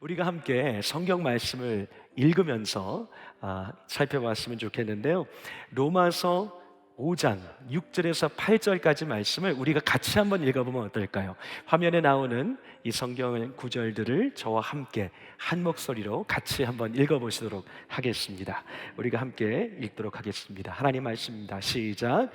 우리가 함께 성경 말씀을 읽으면서 살펴봤으면 좋겠는데요. 로마서 5장 6절에서 8절까지 말씀을 우리가 같이 한번 읽어보면 어떨까요? 화면에 나오는 이 성경 구절들을 저와 함께 한 목소리로 같이 한번 읽어보시도록 하겠습니다. 우리가 함께 읽도록 하겠습니다. 하나님 말씀입니다. 시작.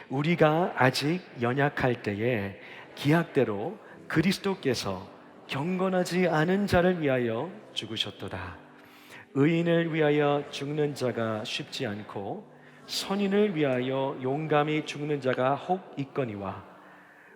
우리가 아직 연약할 때에 기약대로 그리스도께서 경건하지 않은 자를 위하여 죽으셨도다. 의인을 위하여 죽는 자가 쉽지 않고 선인을 위하여 용감히 죽는 자가 혹 있거니와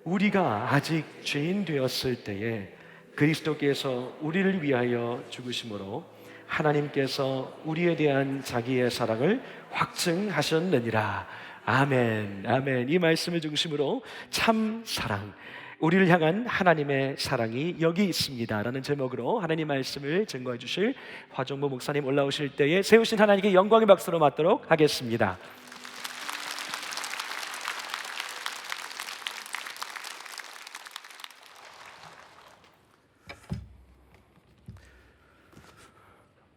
우리가 아직 죄인 되었을 때에 그리스도께서 우리를 위하여 죽으심으로 하나님께서 우리에 대한 자기의 사랑을 확증하셨느니라. 아멘, 아멘. 이 말씀을 중심으로 참 사랑, 우리를 향한 하나님의 사랑이 여기 있습니다 라는 제목으로 하나님 말씀을 증거해 주실 화종보 목사님 올라오실 때에 세우신 하나님께 영광의 박수로 맞도록 하겠습니다.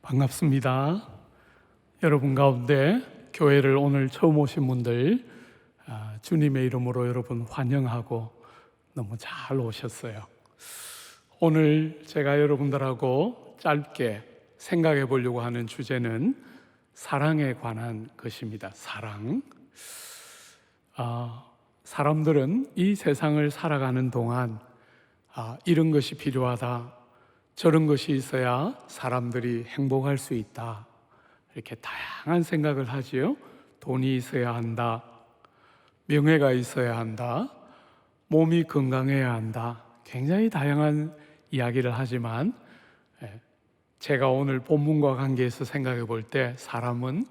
반갑습니다. 여러분 가운데 교회를 오늘 처음 오신 분들 주님의 이름으로 여러분 환영하고 너무 잘 오셨어요. 오늘 제가 여러분들하고 짧게 생각해 보려고 하는 주제는 사랑에 관한 것입니다. 사랑. 사람들은 이 세상을 살아가는 동안 이런 것이 필요하다, 저런 것이 있어야 사람들이 행복할 수 있다, 이렇게 다양한 생각을 하지요. 돈이 있어야 한다, 명예가 있어야 한다, 몸이 건강해야 한다, 굉장히 다양한 이야기를 하지만 제가 오늘 본문과 관계해서 생각해 볼 때 사람은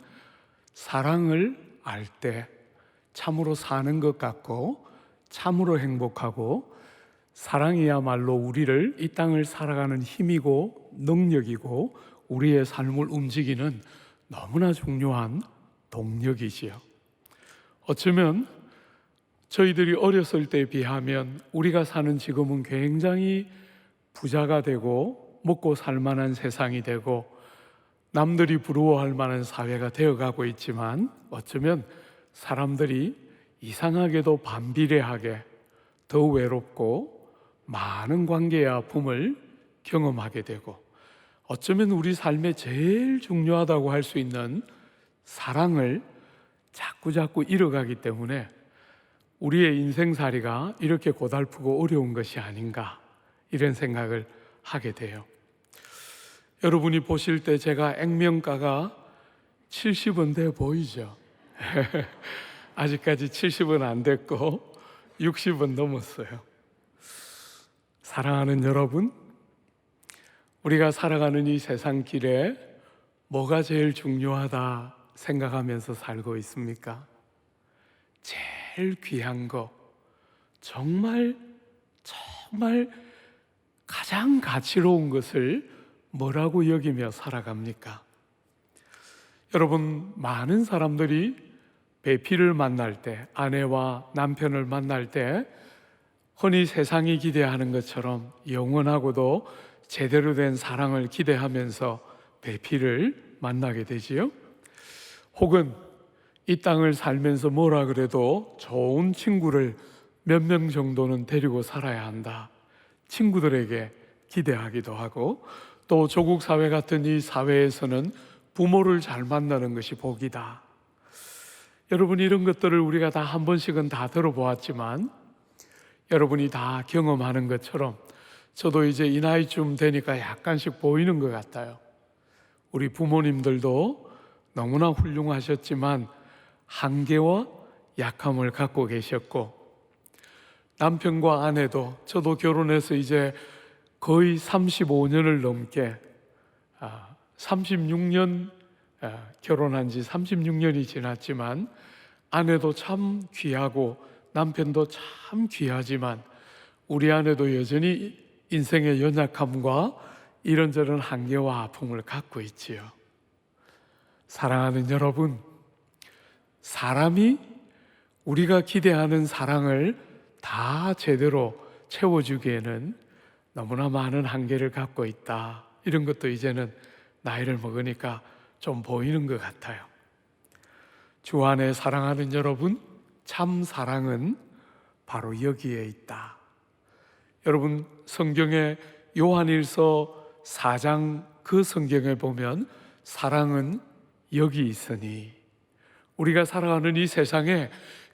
사랑을 알 때 참으로 사는 것 같고 참으로 행복하고, 사랑이야말로 우리를 이 땅을 살아가는 힘이고 능력이고 우리의 삶을 움직이는 너무나 중요한 동력이지요. 어쩌면 저희들이 어렸을 때에 비하면 우리가 사는 지금은 굉장히 부자가 되고 먹고 살 만한 세상이 되고 남들이 부러워할 만한 사회가 되어가고 있지만, 어쩌면 사람들이 이상하게도 반비례하게 더 외롭고 많은 관계의 아픔을 경험하게 되고, 어쩌면 우리 삶에 제일 중요하다고 할 수 있는 사랑을 자꾸 잃어가기 때문에 우리의 인생살이가 이렇게 고달프고 어려운 것이 아닌가, 이런 생각을 하게 돼요. 여러분이 보실 때 제가 액면가가 70은 돼 보이죠? 아직까지 70은 안 됐고 60은 넘었어요. 사랑하는 여러분, 우리가 살아가는 이 세상 길에 뭐가 제일 중요하다 생각하면서 살고 있습니까? 제일 귀한 거, 정말 가장 가치로운 것을 뭐라고 여기며 살아갑니까? 여러분, 많은 사람들이 배필을 만날 때, 아내와 남편을 만날 때 흔히 세상이 기대하는 것처럼 영원하고도 제대로 된 사랑을 기대하면서 배필을 만나게 되지요. 혹은 이 땅을 살면서 뭐라 그래도 좋은 친구를 몇 명 정도는 데리고 살아야 한다, 친구들에게 기대하기도 하고, 또 조국 사회 같은 이 사회에서는 부모를 잘 만나는 것이 복이다. 여러분, 이런 것들을 우리가 다 한 번씩은 다 들어보았지만 여러분이 다 경험하는 것처럼 저도 이제 이 나이쯤 되니까 약간씩 보이는 것 같아요. 우리 부모님들도 너무나 훌륭하셨지만 한계와 약함을 갖고 계셨고, 남편과 아내도 저도 결혼해서 이제 거의 35년을 넘게 36년 결혼한 지 36년이 지났지만 아내도 참 귀하고 남편도 참 귀하지만 우리 아내도 여전히 인생의 연약함과 이런저런 한계와 아픔을 갖고 있지요. 사랑하는 여러분, 사람이 우리가 기대하는 사랑을 다 제대로 채워주기에는 너무나 많은 한계를 갖고 있다, 이런 것도 이제는 나이를 먹으니까 좀 보이는 것 같아요. 주 안에 사랑하는 여러분, 참 사랑은 바로 여기에 있다. 여러분, 성경의 요한일서 4장 그 성경에 보면 사랑은 여기 있으니, 우리가 살아가는 이 세상에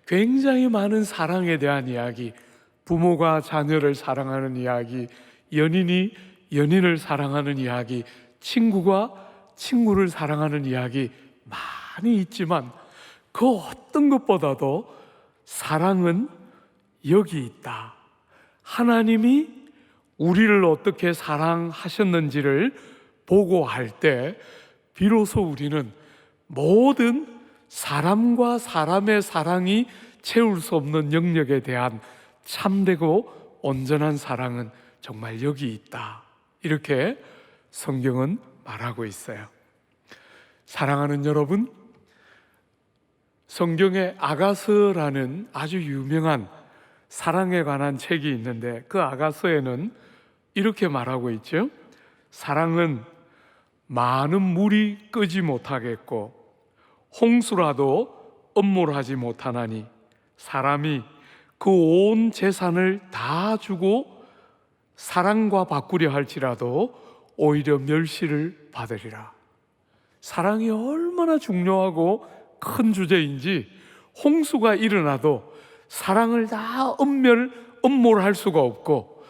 굉장히 많은 사랑에 대한 이야기, 부모가 자녀를 사랑하는 이야기, 연인이 연인을 사랑하는 이야기, 친구가 친구를 사랑하는 이야기 많이 있지만 그 어떤 것보다도 사랑은 여기 있다. 하나님이 우리를 어떻게 사랑하셨는지를 보고할 때 비로소 우리는 모든 사람과 사람의 사랑이 채울 수 없는 영역에 대한 참되고 온전한 사랑은 정말 여기 있다. 이렇게 성경은 말하고 있어요. 사랑하는 여러분, 성경에 아가서라는 아주 유명한 사랑에 관한 책이 있는데 그 아가서에는 이렇게 말하고 있죠. 사랑은 많은 물이 끄지 못하겠고 홍수라도 엄몰하지 못하나니 사람이 그 온 재산을 다 주고 사랑과 바꾸려 할지라도 오히려 멸시를 받으리라. 사랑이 얼마나 중요하고 큰 주제인지 홍수가 일어나도 사랑을 다 엄몰할 수가 없고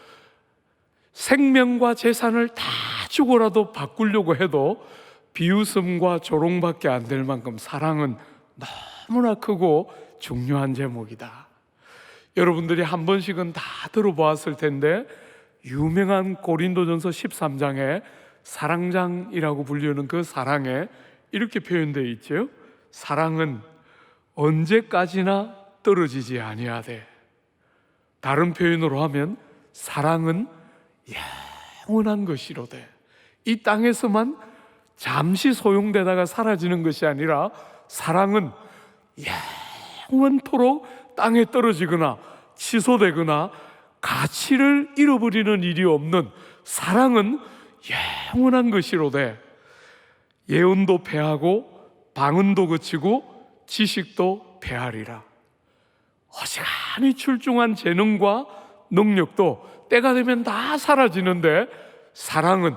생명과 재산을 다 주고라도 바꾸려고 해도 비웃음과 조롱밖에 안 될 만큼 사랑은 너무나 크고 중요한 제목이다. 여러분들이 한 번씩은 다 들어보았을 텐데 유명한 고린도전서 13장에 사랑장이라고 불리는 그 사랑에 이렇게 표현되어 있죠. 사랑은 언제까지나 떨어지지 아니하되, 다른 표현으로 하면 사랑은 영원한 것이로되, 이 땅에서만 잠시 소용되다가 사라지는 것이 아니라 사랑은 영원토록 땅에 떨어지거나 취소되거나 가치를 잃어버리는 일이 없는 사랑은 영원한 것이로되 예언도 패하고 방언도 그치고 지식도 패하리라. 어지간히 출중한 재능과 능력도 때가 되면 다 사라지는데 사랑은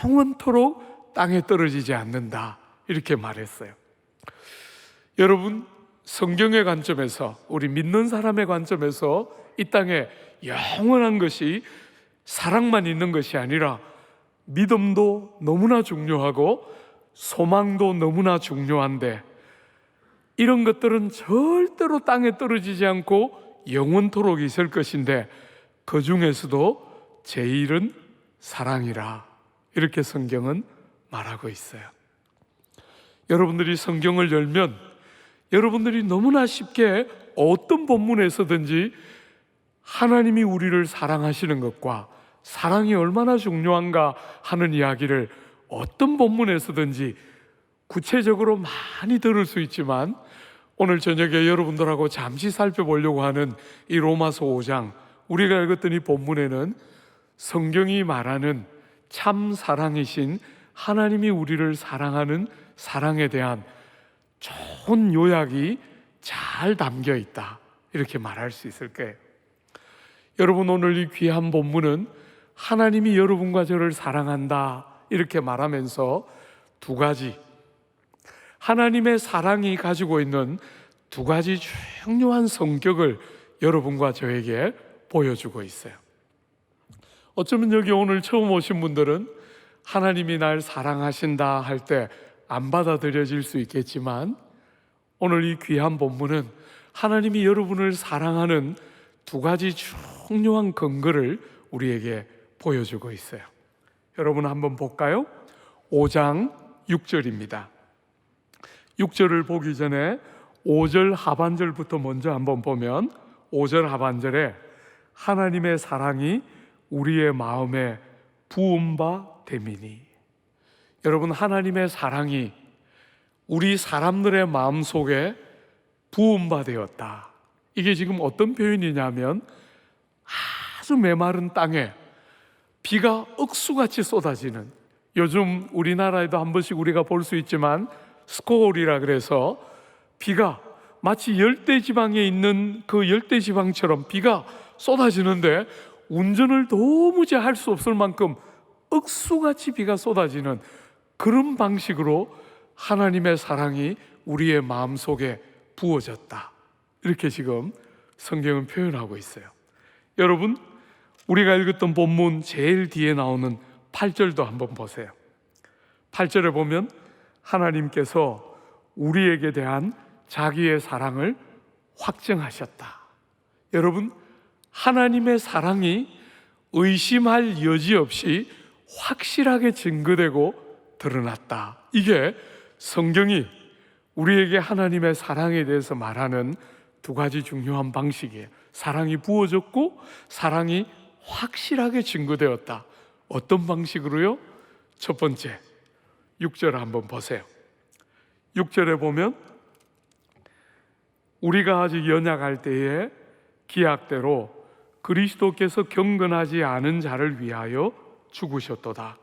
영원토록 땅에 떨어지지 않는다. 이렇게 말했어요. 여러분, 성경의 관점에서, 우리 믿는 사람의 관점에서 이 땅에 영원한 것이 사랑만 있는 것이 아니라 믿음도 너무나 중요하고 소망도 너무나 중요한데, 이런 것들은 절대로 땅에 떨어지지 않고 영원토록 있을 것인데 그 중에서도 제일은 사랑이라. 이렇게 성경은 말하고 있어요. 여러분들이 성경을 열면 여러분들이 너무나 쉽게 어떤 본문에서든지 하나님이 우리를 사랑하시는 것과 사랑이 얼마나 중요한가 하는 이야기를 어떤 본문에서든지 구체적으로 많이 들을 수 있지만, 오늘 저녁에 여러분들하고 잠시 살펴보려고 하는 이 로마서 5장, 우리가 읽었던 이 본문에는 성경이 말하는 참 사랑이신 하나님이 우리를 사랑하는 사랑에 대한 좋은 요약이 잘 담겨 있다. 이렇게 말할 수 있을 거예요. 여러분, 오늘 이 귀한 본문은 하나님이 여러분과 저를 사랑한다 이렇게 말하면서 두 가지, 하나님의 사랑이 가지고 있는 두 가지 중요한 성격을 여러분과 저에게 보여주고 있어요. 어쩌면 여기 오늘 처음 오신 분들은 하나님이 날 사랑하신다 할 때 안 받아들여질 수 있겠지만, 오늘 이 귀한 본문은 하나님이 여러분을 사랑하는 두 가지 중요한 근거를 우리에게 보여주고 있어요. 여러분 한번 볼까요? 5장 6절입니다. 6절을 보기 전에 5절 하반절부터 먼저 한번 보면, 5절 하반절에 하나님의 사랑이 우리의 마음에 부은 바 됨이니. 여러분, 하나님의 사랑이 우리 사람들의 마음속에 부은 바 되었다. 이게 지금 어떤 표현이냐면, 아주 메마른 땅에 비가 억수같이 쏟아지는, 요즘 우리나라에도 한 번씩 우리가 볼 수 있지만 스코울이라 그래서 비가 마치 열대지방에 있는 그 열대지방처럼 비가 쏟아지는데 운전을 도무지 할 수 없을 만큼 억수같이 비가 쏟아지는 그런 방식으로 하나님의 사랑이 우리의 마음속에 부어졌다, 이렇게 지금 성경은 표현하고 있어요. 여러분, 우리가 읽었던 본문 제일 뒤에 나오는 8절도 한번 보세요. 8절에 보면 하나님께서 우리에게 대한 자기의 사랑을 확증하셨다. 여러분, 하나님의 사랑이 의심할 여지 없이 확실하게 증거되고 드러났다. 이게 성경이 우리에게 하나님의 사랑에 대해서 말하는 두 가지 중요한 방식이에요. 사랑이 부어졌고 사랑이 확실하게 증거되었다. 어떤 방식으로요? 첫 번째, 6절 한번 보세요. 6절에 보면 우리가 아직 연약할 때에 기약대로 그리스도께서 경건하지 않은 자를 위하여 죽으셨도다.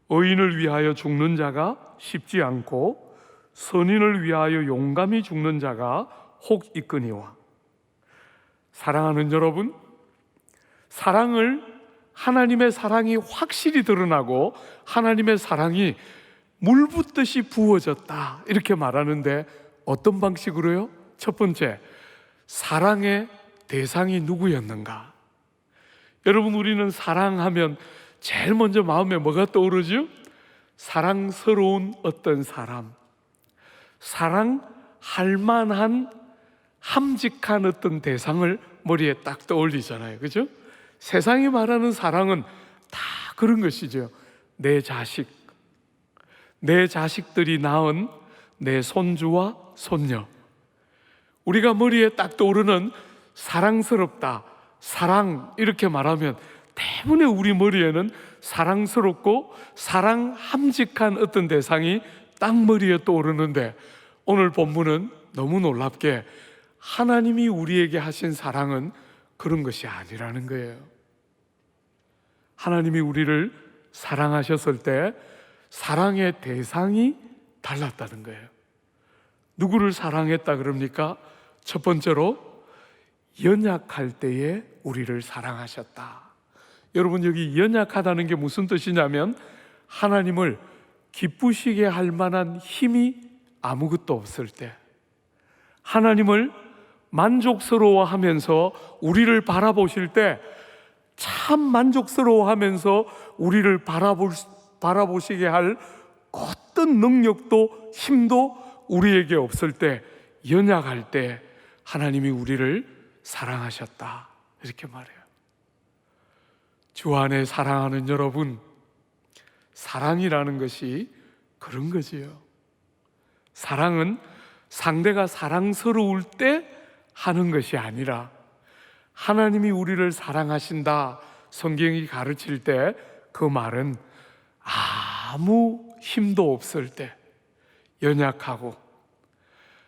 의인을 위하여 죽는 자가 쉽지 않고 선인을 위하여 용감히 죽는 자가 혹 있거니와. 사랑하는 여러분, 하나님의 사랑이 확실히 드러나고 하나님의 사랑이 물 붓듯이 부어졌다, 이렇게 말하는데 어떤 방식으로요? 첫 번째, 사랑의 대상이 누구였는가? 여러분, 우리는 사랑하면 제일 먼저 마음에 뭐가 떠오르죠? 사랑스러운 어떤 사람, 사랑할 만한 함직한 어떤 대상을 머리에 딱 떠올리잖아요. 그죠? 세상이 말하는 사랑은 다 그런 것이죠. 내 자식, 내 자식들이 낳은 내 손주와 손녀, 우리가 머리에 딱 떠오르는 사랑스럽다, 사랑, 이렇게 말하면 대부분의 우리 머리에는 사랑스럽고 사랑함직한 어떤 대상이 딱 머리에 떠오르는데, 오늘 본문은 너무 놀랍게 하나님이 우리에게 하신 사랑은 그런 것이 아니라는 거예요. 하나님이 우리를 사랑하셨을 때 사랑의 대상이 달랐다는 거예요. 누구를 사랑했다 그럽니까? 첫 번째로 연약할 때에 우리를 사랑하셨다. 여러분, 여기 연약하다는 게 무슨 뜻이냐면 하나님을 기쁘시게 할 만한 힘이 아무것도 없을 때, 하나님을 만족스러워하면서 우리를 바라보실 때 참 만족스러워하면서 우리를 바라보시게 할 어떤 능력도 힘도 우리에게 없을 때, 연약할 때 하나님이 우리를 사랑하셨다, 이렇게 말해요. 주 안에 사랑하는 여러분, 사랑이라는 것이 그런 거지요. 사랑은 상대가 사랑스러울 때 하는 것이 아니라 하나님이 우리를 사랑하신다, 성경이 가르칠 때 그 말은 아무 힘도 없을 때, 연약하고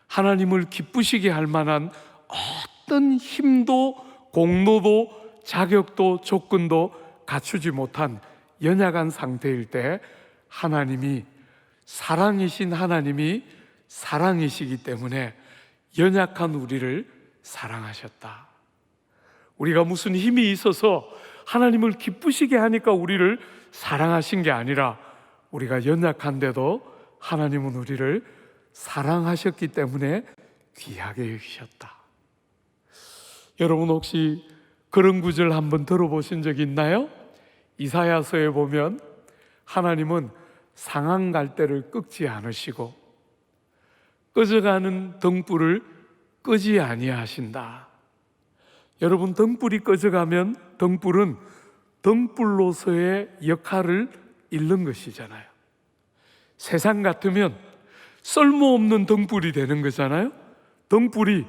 하나님을 기쁘시게 할 만한 어떤 힘도 공로도 자격도 조건도 갖추지 못한 연약한 상태일 때 하나님이, 사랑이신 하나님이 사랑이시기 때문에 연약한 우리를 사랑하셨다. 우리가 무슨 힘이 있어서 하나님을 기쁘시게 하니까 우리를 사랑하신 게 아니라 우리가 연약한데도 하나님은 우리를 사랑하셨기 때문에 귀하게 여기셨다. 여러분, 혹시 그런 구절 한번 들어보신 적 있나요? 이사야서에 보면 하나님은 상한 갈대를 꺾지 않으시고 꺼져가는 등불을 끄지 아니하신다. 여러분, 등불이 꺼져가면 등불은 등불로서의 역할을 잃는 것이잖아요. 세상 같으면 쓸모없는 등불이 되는 거잖아요. 등불이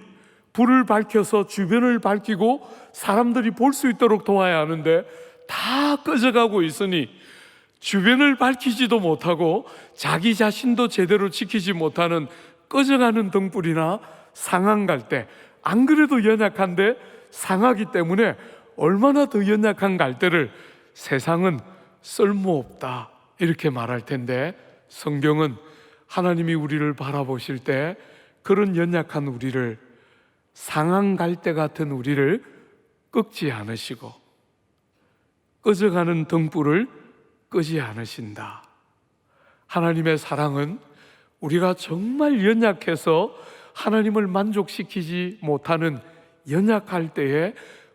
불을 밝혀서 주변을 밝히고 사람들이 볼 수 있도록 도와야 하는데 다 꺼져가고 있으니 주변을 밝히지도 못하고 자기 자신도 제대로 지키지 못하는 꺼져가는 등불이나 상한 갈대, 안 그래도 연약한데 상하기 때문에 얼마나 더 연약한 갈대를 세상은 쓸모없다 이렇게 말할 텐데, 성경은 하나님이 우리를 바라보실 때 그런 연약한 우리를, 상한 갈대 같은 우리를 꺾지 않으시고 꺼져가는 등불을 끄지 않으신다. 하나님의 사랑은 우리가 정말 연약해서 하나님을 만족시키지 못하는 연약할 때에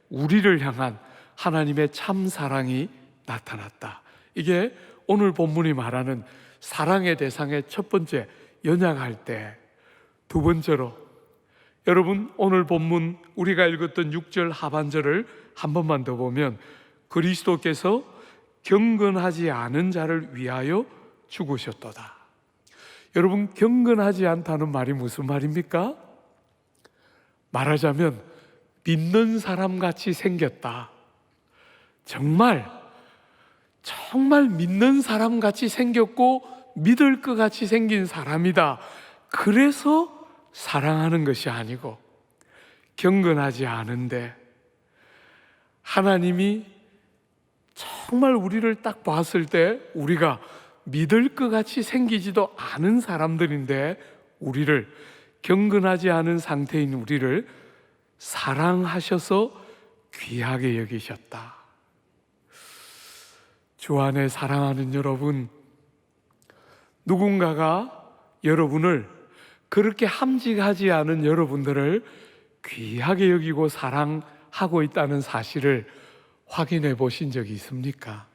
우리를 향한 하나님의 참 사랑이 나타났다. 이게 오늘 본문이 말하는 사랑의 대상의 첫 번째, 연약할 때. 두 번째로, 여러분 오늘 본문 우리가 읽었던 6절 하반절을 한 번만 더 보면, 그리스도께서 경건하지 않은 자를 위하여 죽으셨도다. 여러분, 경건하지 않다는 말이 무슨 말입니까? 말하자면 믿는 사람 같이 생겼다. 정말 믿는 사람 같이 생겼고 믿을 것 같이 생긴 사람이다. 그래서 사랑하는 것이 아니고, 경건하지 않은데 하나님이 정말 우리를 딱 봤을 때 우리가 믿을 것 같이 생기지도 않은 사람들인데, 우리를, 경건하지 않은 상태인 우리를 사랑하셔서 귀하게 여기셨다. 주 안에 사랑하는 여러분, 누군가가 여러분을, 그렇게 함직하지 않은 여러분들을 귀하게 여기고 사랑하고 있다는 사실을 확인해 보신 적이 있습니까?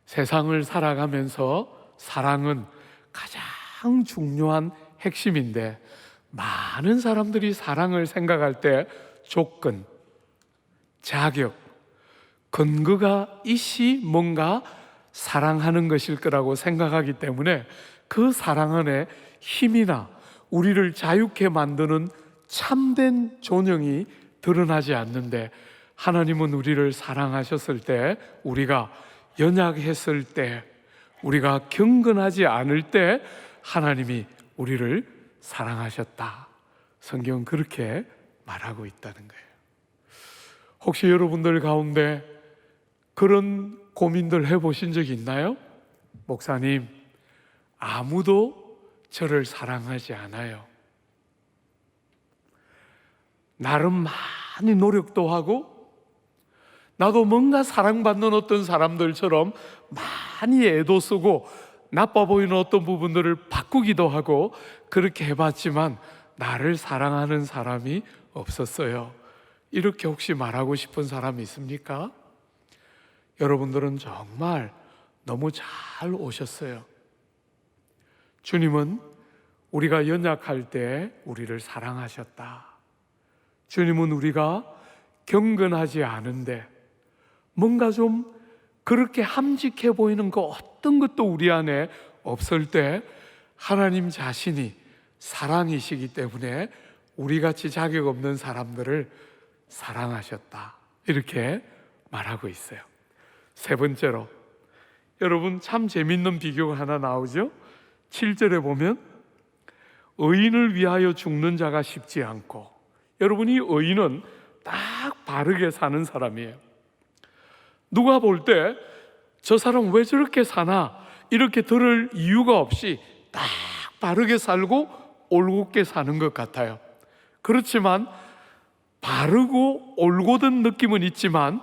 세상을 살아가면서 사랑은 가장 중요한 핵심인데, 많은 사람들이 사랑을 생각할 때 조건, 자격, 근거가 있이 뭔가 사랑하는 것일 거라고 생각하기 때문에 그 사랑 안에 힘이나 우리를 자유케 만드는 참된 존영이 드러나지 않는데, 하나님은 우리를 사랑하셨을 때, 우리가 연약했을 때, 우리가 경건하지 않을 때 하나님이 우리를 사랑하셨다. 성경은 그렇게 말하고 있다는 거예요. 혹시 여러분들 가운데 그런 고민들 해보신 적 있나요? 목사님, 아무도 저를 사랑하지 않아요. 나름 많이 노력도 하고 나도 뭔가 사랑받는 어떤 사람들처럼 많이 애도 쓰고 나빠 보이는 어떤 부분들을 바꾸기도 하고 그렇게 해봤지만 나를 사랑하는 사람이 없었어요. 이렇게 혹시 말하고 싶은 사람이 있습니까? 여러분들은 정말 너무 잘 오셨어요. 주님은 우리가 연약할 때 우리를 사랑하셨다. 주님은 우리가 경건하지 않은데 뭔가 좀 그렇게 함직해 보이는 거 어떤 것도 우리 안에 없을 때 하나님 자신이 사랑이시기 때문에 우리같이 자격 없는 사람들을 사랑하셨다. 이렇게 말하고 있어요. 세 번째로, 여러분 참 재밌는 비교가 하나 나오죠? 7절에 보면 의인을 위하여 죽는 자가 쉽지 않고, 여러분 이 의인은 딱 바르게 사는 사람이에요. 누가 볼 때 저 사람 왜 저렇게 사나 이렇게 들을 이유가 없이 딱 바르게 살고 올곧게 사는 것 같아요. 그렇지만 바르고 올곧은 느낌은 있지만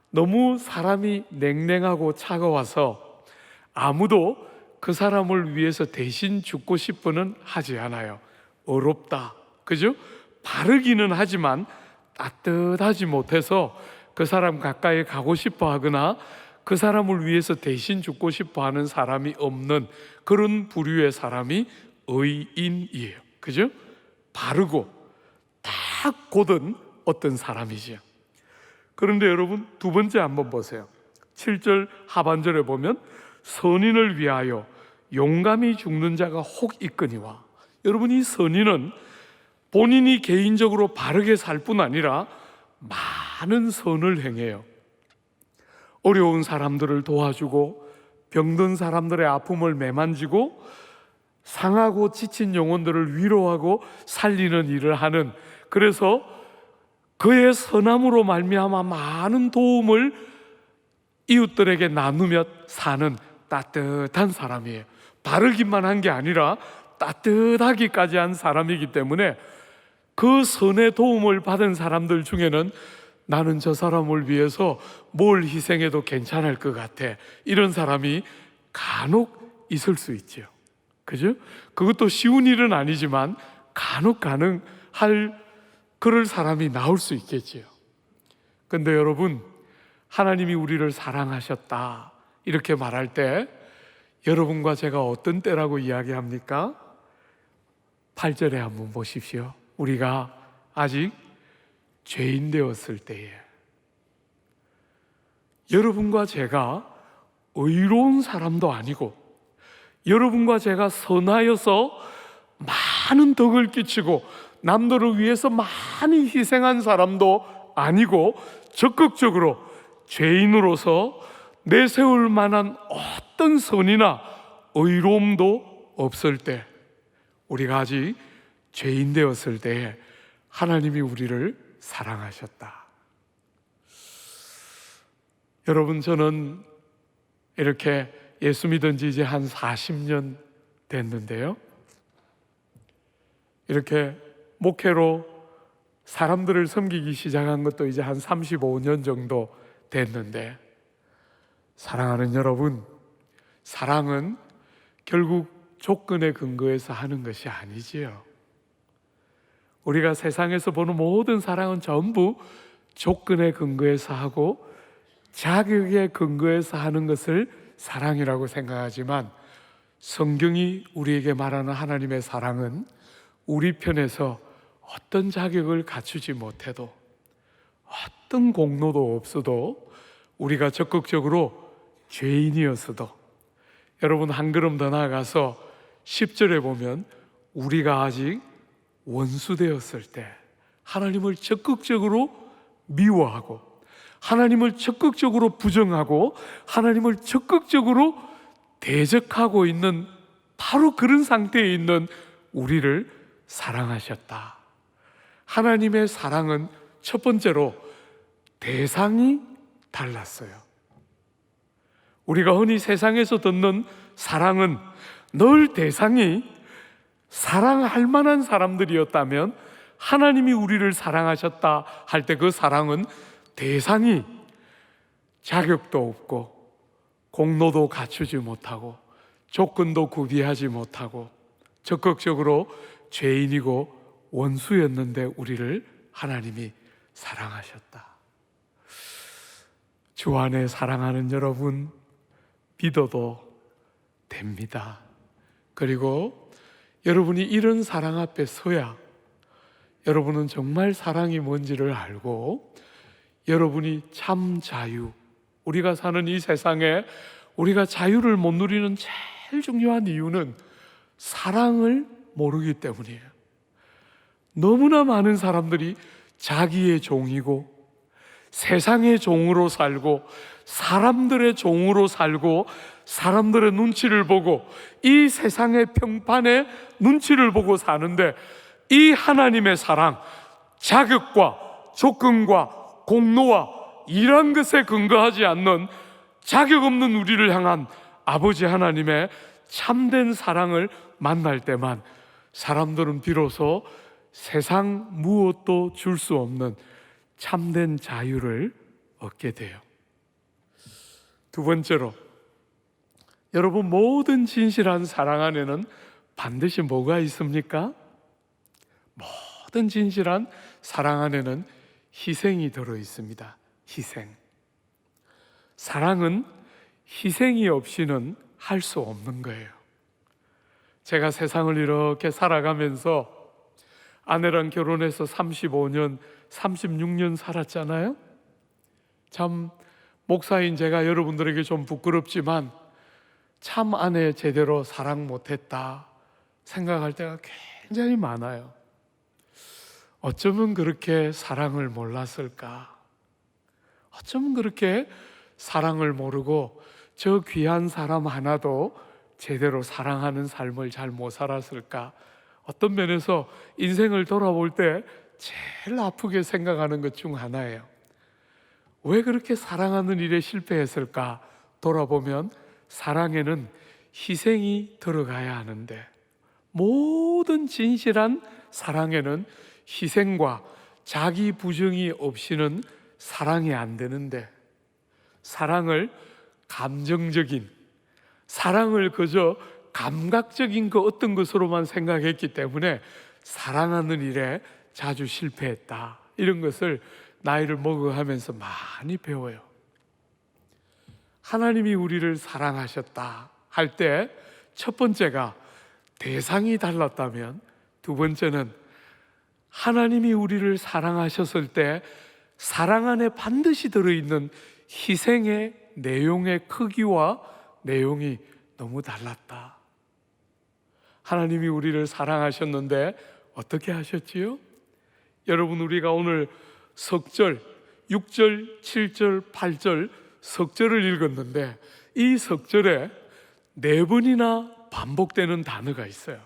너무 사람이 냉랭하고 차가워서 아무도 그 사람을 위해서 대신 죽고 싶어는 하지 않아요. 어렵다, 그죠? 바르기는 하지만 따뜻하지 못해서 그 사람 가까이 가고 싶어 하거나 그 사람을 위해서 대신 죽고 싶어 하는 사람이 없는 그런 부류의 사람이 의인이에요. 그죠? 바르고 딱 곧은 어떤 사람이죠. 그런데 여러분 두 번째 한번 보세요. 7절 하반절에 보면 선인을 위하여 용감히 죽는 자가 혹 있거니와, 여러분 이 선인은 본인이 개인적으로 바르게 살 뿐 아니라 많은 선을 행해요. 어려운 사람들을 도와주고 병든 사람들의 아픔을 매만지고 상하고 지친 영혼들을 위로하고 살리는 일을 하는, 그래서 그의 선함으로 말미암아 많은 도움을 이웃들에게 나누며 사는 따뜻한 사람이에요. 바르기만 한 게 아니라 따뜻하기까지 한 사람이기 때문에 그 선의 도움을 받은 사람들 중에는 나는 저 사람을 위해서 뭘 희생해도 괜찮을 것 같아, 이런 사람이 간혹 있을 수 있죠. 그죠? 그것도 쉬운 일은 아니지만 간혹 가능할 그럴 사람이 나올 수 있겠지요. 근데 여러분, 하나님이 우리를 사랑하셨다 이렇게 말할 때 여러분과 제가 어떤 때라고 이야기합니까? 8절에 한번 보십시오. 우리가 아직 죄인 되었을 때에, 여러분과 제가 의로운 사람도 아니고 여러분과 제가 선하여서 많은 덕을 끼치고 남들을 위해서 많이 희생한 사람도 아니고 적극적으로 죄인으로서 내세울 만한 어떤 선이나 의로움도 없을 때, 우리가 아직 죄인 되었을 때에 하나님이 우리를 사랑하셨다. 여러분, 저는 이렇게 예수 믿은 지 이제 한 40년 됐는데요, 이렇게 목회로 사람들을 섬기기 시작한 것도 이제 한 35년 정도 됐는데, 사랑하는 여러분, 사랑은 결국 조건에 근거해서 하는 것이 아니지요. 우리가 세상에서 보는 모든 사랑은 전부 조건에 근거해서 하고 자격에 근거해서 하는 것을 사랑이라고 생각하지만, 성경이 우리에게 말하는 하나님의 사랑은 우리 편에서 어떤 자격을 갖추지 못해도, 어떤 공로도 없어도, 우리가 적극적으로 죄인이었어도, 여러분 한 걸음 더 나아가서 10절에 보면 우리가 아직 원수 되었을 때 하나님을 적극적으로 미워하고 하나님을 적극적으로 부정하고 하나님을 적극적으로 대적하고 있는 바로 그런 상태에 있는 우리를 사랑하셨다. 하나님의 사랑은 첫 번째로 대상이 달랐어요. 우리가 흔히 세상에서 듣는 사랑은 늘 대상이 사랑할 만한 사람들이었다면, 하나님이 우리를 사랑하셨다 할 때 그 사랑은 대상이 자격도 없고 공로도 갖추지 못하고 조건도 구비하지 못하고 적극적으로 죄인이고 원수였는데 우리를 하나님이 사랑하셨다. 주 안에 사랑하는 여러분, 믿어도 됩니다. 그리고 여러분이 이런 사랑 앞에 서야 여러분은 정말 사랑이 뭔지를 알고, 여러분이 참 자유, 우리가 사는 이 세상에 우리가 자유를 못 누리는 제일 중요한 이유는 사랑을 모르기 때문이에요. 너무나 많은 사람들이 자기의 종이고 세상의 종으로 살고 사람들의 종으로 살고 사람들의 눈치를 보고 이 세상의 평판에 눈치를 보고 사는데, 이 하나님의 사랑, 자격과 조건과 공로와 이런 것에 근거하지 않는 자격 없는 우리를 향한 아버지 하나님의 참된 사랑을 만날 때만 사람들은 비로소 세상 무엇도 줄 수 없는 참된 자유를 얻게 돼요. 두 번째로, 여러분, 모든 진실한 사랑 안에는 반드시 뭐가 있습니까? 모든 진실한 사랑 안에는 희생이 들어 있습니다. 희생. 사랑은 희생이 없이는 할 수 없는 거예요. 제가 세상을 이렇게 살아가면서 아내랑 결혼해서 35년, 36년 살았잖아요. 참 목사인 제가 여러분들에게 좀 부끄럽지만 참 아내 제대로 사랑 못했다 생각할 때가 굉장히 많아요. 어쩌면 그렇게 사랑을 몰랐을까? 어쩌면 그렇게 사랑을 모르고 저 귀한 사람 하나도 제대로 사랑하는 삶을 잘 못 살았을까? 어떤 면에서 인생을 돌아볼 때 제일 아프게 생각하는 것 중 하나예요. 왜 그렇게 사랑하는 일에 실패했을까 돌아보면 사랑에는 희생이 들어가야 하는데, 모든 진실한 사랑에는 희생과 자기 부정이 없이는 사랑이 안 되는데, 사랑을 감정적인, 사랑을 그저 감각적인 그 어떤 것으로만 생각했기 때문에 사랑하는 일에 자주 실패했다. 이런 것을 나이를 먹어가면서 많이 배워요. 하나님이 우리를 사랑하셨다 할 때 첫 번째가 대상이 달랐다면, 두 번째는 하나님이 우리를 사랑하셨을 때 사랑 안에 반드시 들어있는 희생의 내용의 크기와 내용이 너무 달랐다. 하나님이 우리를 사랑하셨는데 어떻게 하셨지요? 여러분, 우리가 오늘 석절 6절, 7절, 8절 석절을 읽었는데 이 석절에 4번이나 반복되는 단어가 있어요.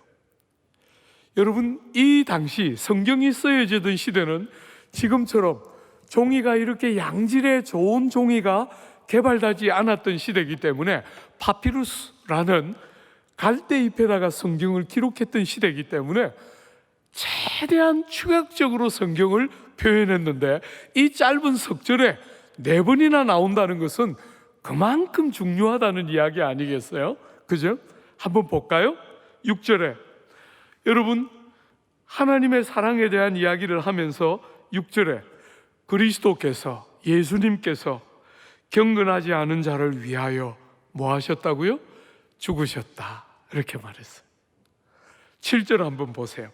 여러분, 이 당시 성경이 쓰여지던 시대는 지금처럼 종이가 이렇게 양질의 좋은 종이가 개발되지 않았던 시대이기 때문에 파피루스라는 갈대잎에다가 성경을 기록했던 시대이기 때문에 최대한 추격적으로 성경을 표현했는데, 이 짧은 석절에 4번이나 나온다는 것은 그만큼 중요하다는 이야기 아니겠어요? 그죠? 한번 볼까요? 6절에 여러분, 하나님의 사랑에 대한 이야기를 하면서 6절에 그리스도께서, 예수님께서 경건하지 않은 자를 위하여 뭐 하셨다고요? 죽으셨다, 이렇게 말했어요. 7절 한번 보세요.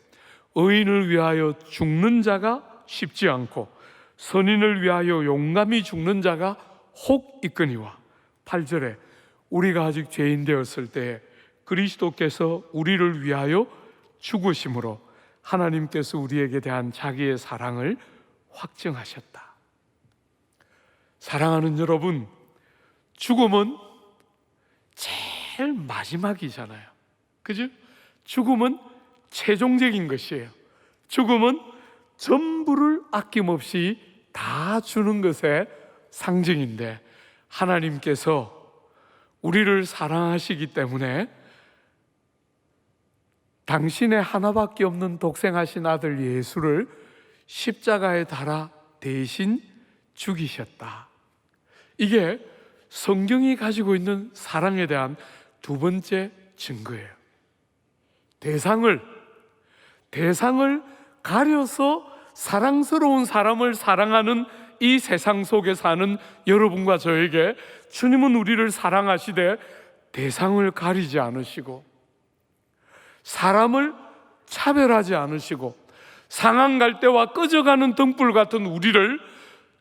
의인을 위하여 죽는 자가 쉽지 않고 선인을 위하여 용감히 죽는 자가 혹 있거니와. 8절에 우리가 아직 죄인 되었을 때 그리스도께서 우리를 위하여 죽으심으로 하나님께서 우리에게 대한 자기의 사랑을 확증하셨다. 사랑하는 여러분, 죽음은 제일 마지막이잖아요. 그죠? 죽음은 최종적인 것이에요. 죽음은 전부를 아낌없이 다 주는 것의 상징인데, 하나님께서 우리를 사랑하시기 때문에 당신의 하나밖에 없는 독생하신 아들 예수를 십자가에 달아 대신 죽이셨다. 이게 성경이 가지고 있는 사랑에 대한 두 번째 증거예요. 대상을 가려서 사랑스러운 사람을 사랑하는 이 세상 속에 사는 여러분과 저에게 주님은 우리를 사랑하시되 대상을 가리지 않으시고 사람을 차별하지 않으시고 상한 갈대와 꺼져가는 등불 같은 우리를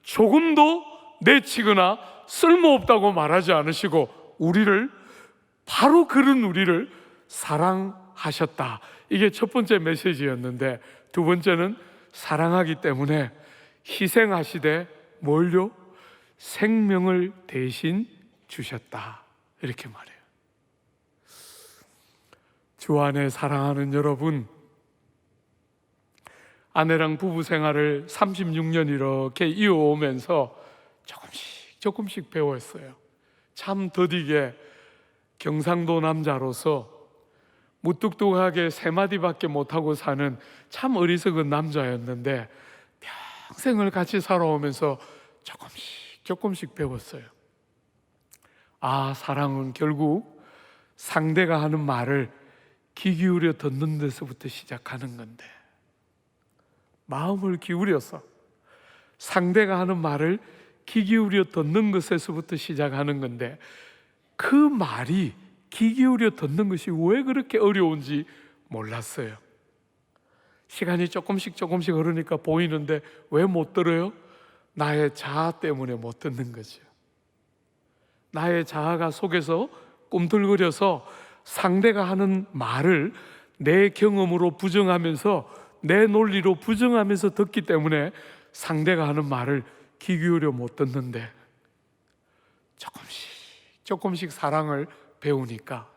조금도 내치거나 쓸모없다고 말하지 않으시고 우리를, 바로 그런 우리를 사랑하셨다. 이게 첫 번째 메시지였는데, 두 번째는 사랑하기 때문에 희생하시되 뭘요? 생명을 대신 주셨다, 이렇게 말해요. 주 안에 사랑하는 여러분, 아내랑 부부 생활을 36년 이렇게 이어오면서 조금씩 배웠어요. 참 더디게 경상도 남자로서 무뚝뚝하게 3마디밖에 못하고 사는 참 어리석은 남자였는데 평생을 같이 살아오면서 조금씩 배웠어요. 아, 사랑은 결국 상대가 하는 말을 귀 기울여 듣는 데서부터 시작하는 건데, 마음을 기울여서 상대가 하는 말을 귀 기울여 듣는 것에서부터 시작하는 건데, 그 말이 귀 기울여 듣는 것이 왜 그렇게 어려운지 몰랐어요. 시간이 조금씩 흐르니까 보이는데 왜 못 들어요? 나의 자아 때문에 못 듣는 거죠. 나의 자아가 속에서 꿈틀거려서 상대가 하는 말을 내 경험으로 부정하면서, 내 논리로 부정하면서 듣기 때문에 상대가 하는 말을 귀 기울여 못 듣는데, 조금씩 사랑을 배우니까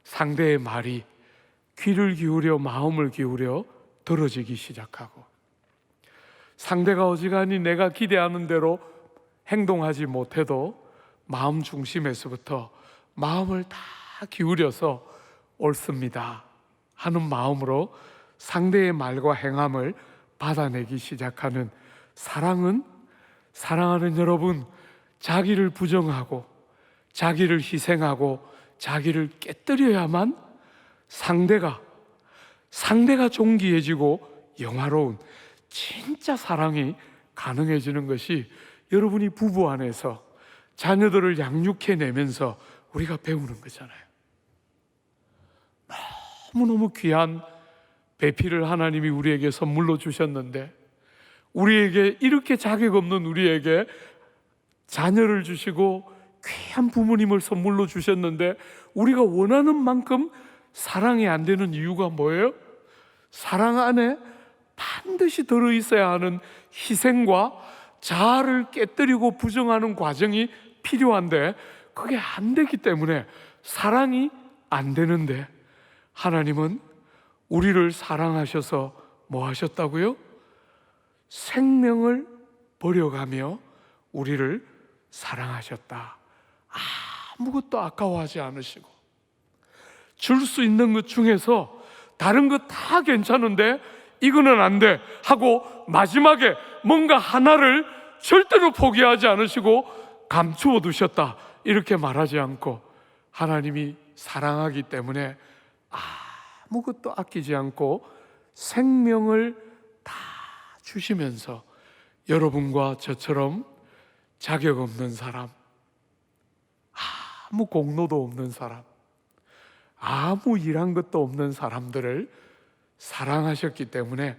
상대의 말이 귀를 기울여 마음을 기울여 들어지기 시작하고, 상대가 어지간히 내가 기대하는 대로 행동하지 못해도 마음 중심에서부터 마음을 다 기울여서 옳습니다 하는 마음으로 상대의 말과 행함을 받아내기 시작하는 사랑은, 사랑하는 여러분, 자기를 부정하고 자기를 희생하고 자기를 깨뜨려야만 상대가 존귀해지고 영화로운 진짜 사랑이 가능해지는 것이 여러분이 부부 안에서 자녀들을 양육해내면서 우리가 배우는 거잖아요. 너무너무 귀한 배필을 하나님이 우리에게 선물로 주셨는데, 우리에게 이렇게 자격 없는 우리에게 자녀를 주시고 귀한 부모님을 선물로 주셨는데, 우리가 원하는 만큼 사랑이 안 되는 이유가 뭐예요? 사랑 안에 반드시 들어있어야 하는 희생과 자아를 깨뜨리고 부정하는 과정이 필요한데 그게 안 되기 때문에 사랑이 안 되는데, 하나님은 우리를 사랑하셔서 뭐 하셨다고요? 생명을 버려가며 우리를 사랑하셨다. 아무것도 아까워하지 않으시고, 줄 수 있는 것 중에서 다른 것 다 괜찮은데 이거는 안 돼 하고 마지막에 뭔가 하나를 절대로 포기하지 않으시고 감추어 두셨다 이렇게 말하지 않고, 하나님이 사랑하기 때문에 아무것도 아끼지 않고 생명을 다 주시면서 여러분과 저처럼 자격 없는 사람, 아무 공로도 없는 사람, 아무 일한 것도 없는 사람들을 사랑하셨기 때문에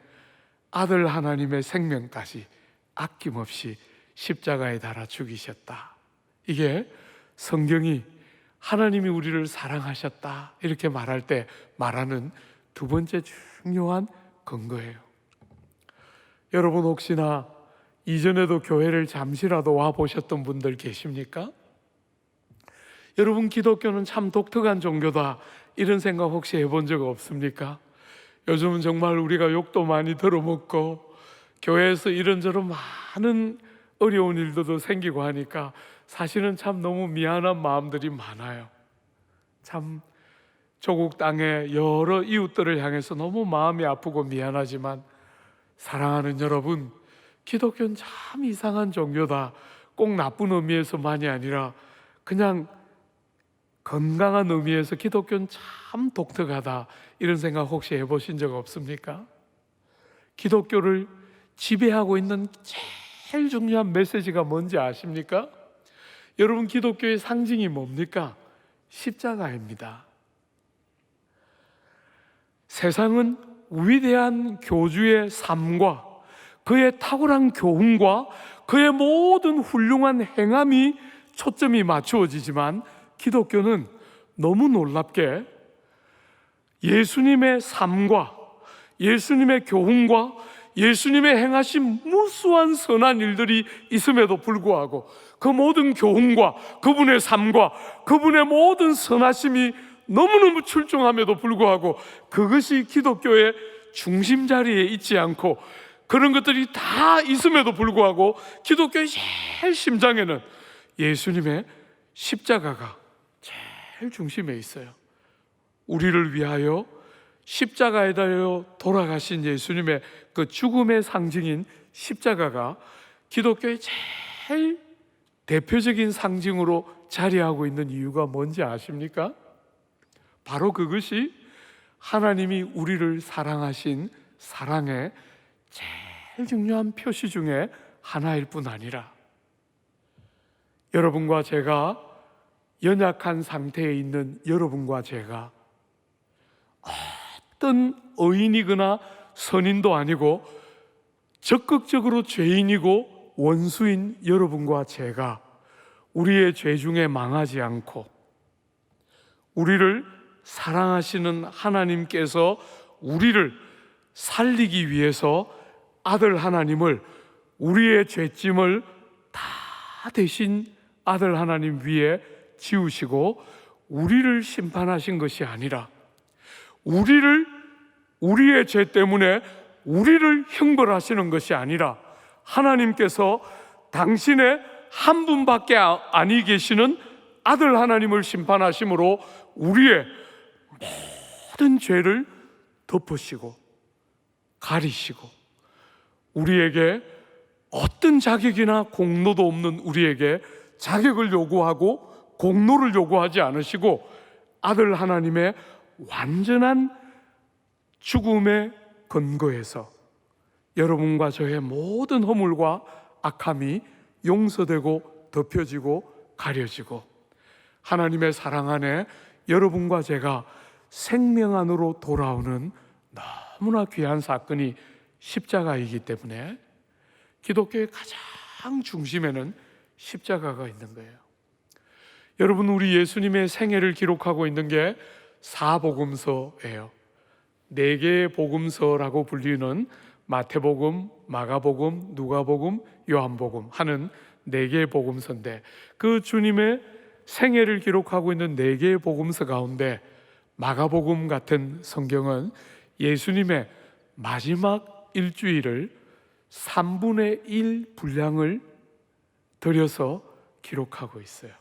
아들 하나님의 생명까지 아낌없이 십자가에 달아 죽이셨다. 이게 성경이 하나님이 우리를 사랑하셨다 이렇게 말할 때 말하는 두 번째 중요한 근거예요. 여러분, 혹시나 이전에도 교회를 잠시라도 와 보셨던 분들 계십니까? 여러분, 기독교는 참 독특한 종교다 이런 생각 혹시 해본 적 없습니까? 요즘은 정말 우리가 욕도 많이 들어먹고 교회에서 이런저런 많은 어려운 일들도 생기고 하니까 사실은 참 너무 미안한 마음들이 많아요. 참 조국 땅의 여러 이웃들을 향해서 너무 마음이 아프고 미안하지만, 사랑하는 여러분, 기독교는 참 이상한 종교다. 꼭 나쁜 의미에서만이 아니라 그냥 건강한 의미에서 기독교는 참 독특하다 이런 생각 혹시 해보신 적 없습니까? 기독교를 지배하고 있는 제일 중요한 메시지가 뭔지 아십니까? 여러분, 기독교의 상징이 뭡니까? 십자가입니다. 세상은 위대한 교주의 삶과 그의 탁월한 교훈과 그의 모든 훌륭한 행함이 초점이 맞추어지지만, 기독교는 너무 놀랍게 예수님의 삶과 예수님의 교훈과 예수님의 행하신 무수한 선한 일들이 있음에도 불구하고 그 모든 교훈과 그분의 삶과 그분의 모든 선하심이 너무너무 출중함에도 불구하고 그것이 기독교의 중심 자리에 있지 않고, 그런 것들이 다 있음에도 불구하고 기독교의 제일 심장에는 예수님의 십자가가 제일 중심에 있어요. 우리를 위하여 십자가에 달려 돌아가신 예수님의 그 죽음의 상징인 십자가가 기독교의 제일 대표적인 상징으로 자리하고 있는 이유가 뭔지 아십니까? 바로 그것이 하나님이 우리를 사랑하신 사랑의 제일 중요한 표시 중에 하나일 뿐 아니라, 여러분과 제가, 연약한 상태에 있는 여러분과 제가 어떤 의인이거나 선인도 아니고 적극적으로 죄인이고 원수인 여러분과 제가 우리의 죄 중에 망하지 않고 우리를 사랑하시는 하나님께서 우리를 살리기 위해서 아들 하나님을, 우리의 죄짐을 다 대신 아들 하나님 위에 지우시고 우리를 심판하신 것이 아니라, 우리의 죄 때문에 우리를 형벌하시는 것이 아니라 하나님께서 당신의 한 분밖에 아니 계시는 아들 하나님을 심판하심으로 우리의 모든 죄를 덮으시고 가리시고 우리에게 어떤 자격이나 공로도 없는 우리에게 자격을 요구하고 공로를 요구하지 않으시고 아들 하나님의 완전한 죽음에 근거해서 여러분과 저의 모든 허물과 악함이 용서되고 덮여지고 가려지고 하나님의 사랑 안에 여러분과 제가 생명 안으로 돌아오는 너무나 귀한 사건이 십자가이기 때문에 기독교의 가장 중심에는 십자가가 있는 거예요. 여러분, 우리 예수님의 생애를 기록하고 있는 게 사복음서예요. 4개의 복음서라고 불리는 마태복음, 마가복음, 누가복음, 요한복음 하는 4개의 복음서인데 그 주님의 생애를 기록하고 있는 4개의 복음서 가운데 마가복음 같은 성경은 예수님의 마지막 일주일을 3분의 1 분량을 들여서 기록하고 있어요.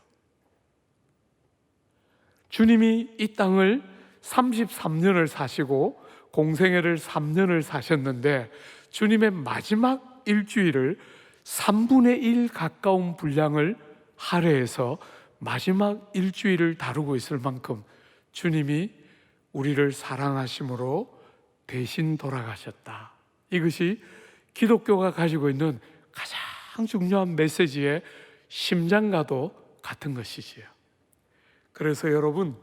주님이 이 땅을 33년을 사시고 공생애를 3년을 사셨는데 주님의 마지막 일주일을 3분의 1 가까운 분량을 할애해서 마지막 일주일을 다루고 있을 만큼 주님이 우리를 사랑하심으로 대신 돌아가셨다. 이것이 기독교가 가지고 있는 가장 중요한 메시지의 심장과도 같은 것이지요. 그래서 여러분,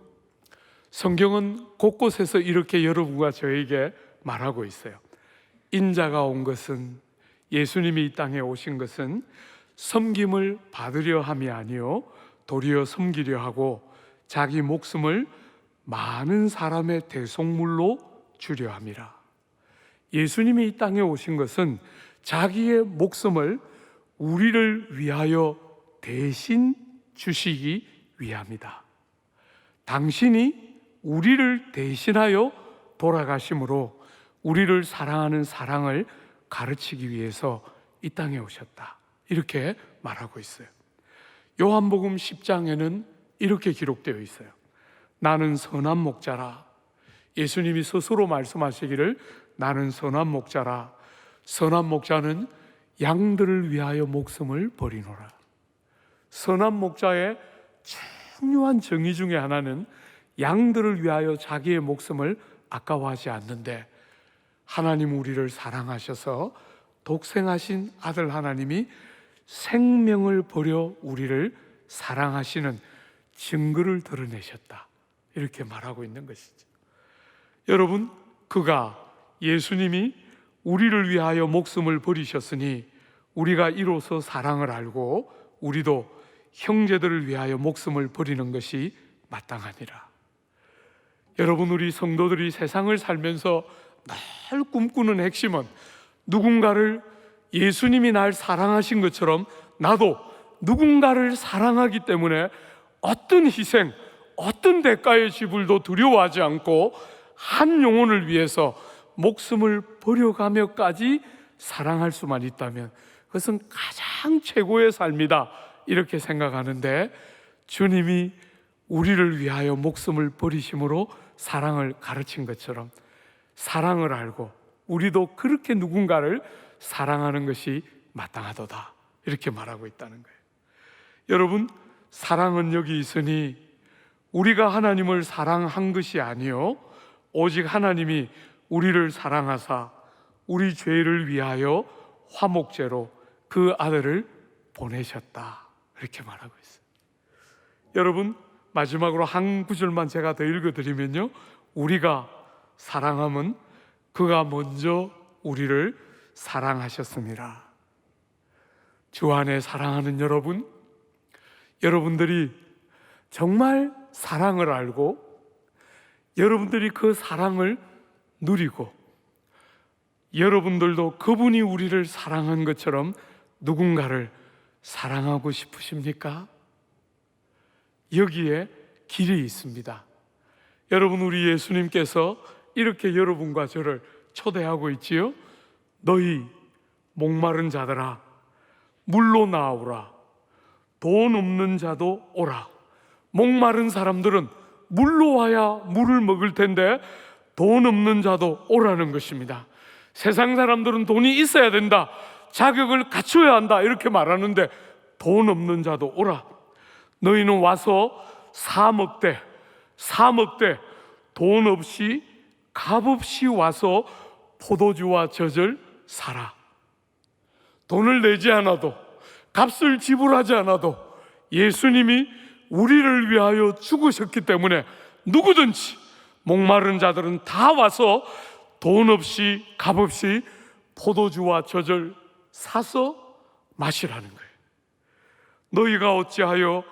성경은 곳곳에서 이렇게 여러분과 저에게 말하고 있어요. 인자가 온 것은, 예수님이 이 땅에 오신 것은 섬김을 받으려 함이 아니요 도리어 섬기려 하고 자기 목숨을 많은 사람의 대속물로 주려 함이라. 예수님이 이 땅에 오신 것은 자기의 목숨을 우리를 위하여 대신 주시기 위함이다. 당신이 우리를 대신하여 돌아가심으로 우리를 사랑하는 사랑을 가르치기 위해서 이 땅에 오셨다. 이렇게 말하고 있어요. 요한복음 10장에는 이렇게 기록되어 있어요. 나는 선한 목자라. 예수님이 스스로 말씀하시기를 나는 선한 목자라. 선한 목자는 양들을 위하여 목숨을 버리노라. 선한 목자의 중요한 정의 중에 하나는 양들을 위하여 자기의 목숨을 아까워하지 않는데, 하나님 우리를 사랑하셔서 독생하신 아들 하나님이 생명을 버려 우리를 사랑하시는 증거를 드러내셨다. 이렇게 말하고 있는 것이죠. 여러분, 그가 예수님이 우리를 위하여 목숨을 버리셨으니 우리가 이로써 사랑을 알고 우리도 형제들을 위하여 목숨을 버리는 것이 마땅하니라. 여러분, 우리 성도들이 세상을 살면서 늘 꿈꾸는 핵심은 누군가를, 예수님이 날 사랑하신 것처럼 나도 누군가를 사랑하기 때문에 어떤 희생, 어떤 대가의 지불도 두려워하지 않고 한 영혼을 위해서 목숨을 버려가며까지 사랑할 수만 있다면 그것은 가장 최고의 삶이다, 이렇게 생각하는데, 주님이 우리를 위하여 목숨을 버리심으로 사랑을 가르친 것처럼 사랑을 알고 우리도 그렇게 누군가를 사랑하는 것이 마땅하도다, 이렇게 말하고 있다는 거예요. 여러분, 사랑은 여기 있으니 우리가 하나님을 사랑한 것이 아니요 오직 하나님이 우리를 사랑하사 우리 죄를 위하여 화목제로 그 아들을 보내셨다, 이렇게 말하고 있어요. 여러분, 마지막으로 한 구절만 제가 더 읽어드리면요, 우리가 사랑함은 그가 먼저 우리를 사랑하셨습니다. 주 안에 사랑하는 여러분, 여러분들이 정말 사랑을 알고 여러분들이 그 사랑을 누리고 여러분들도 그분이 우리를 사랑한 것처럼 누군가를 사랑하고 싶으십니까? 여기에 길이 있습니다. 여러분, 우리 예수님께서 이렇게 여러분과 저를 초대하고 있지요. 너희 목마른 자들아 물로 나오라. 돈 없는 자도 오라. 목마른 사람들은 물로 와야 물을 먹을 텐데 돈 없는 자도 오라는 것입니다. 세상 사람들은 돈이 있어야 된다, 자격을 갖춰야 한다 이렇게 말하는데 돈 없는 자도 오라. 너희는 와서 사 먹되 돈 없이 값없이 와서 포도주와 젖을 사라. 돈을 내지 않아도, 값을 지불하지 않아도 예수님이 우리를 위하여 죽으셨기 때문에 누구든지 목마른 자들은 다 와서 돈 없이 값없이 포도주와 젖을 사서 마시라는 거예요. 너희가 어찌하여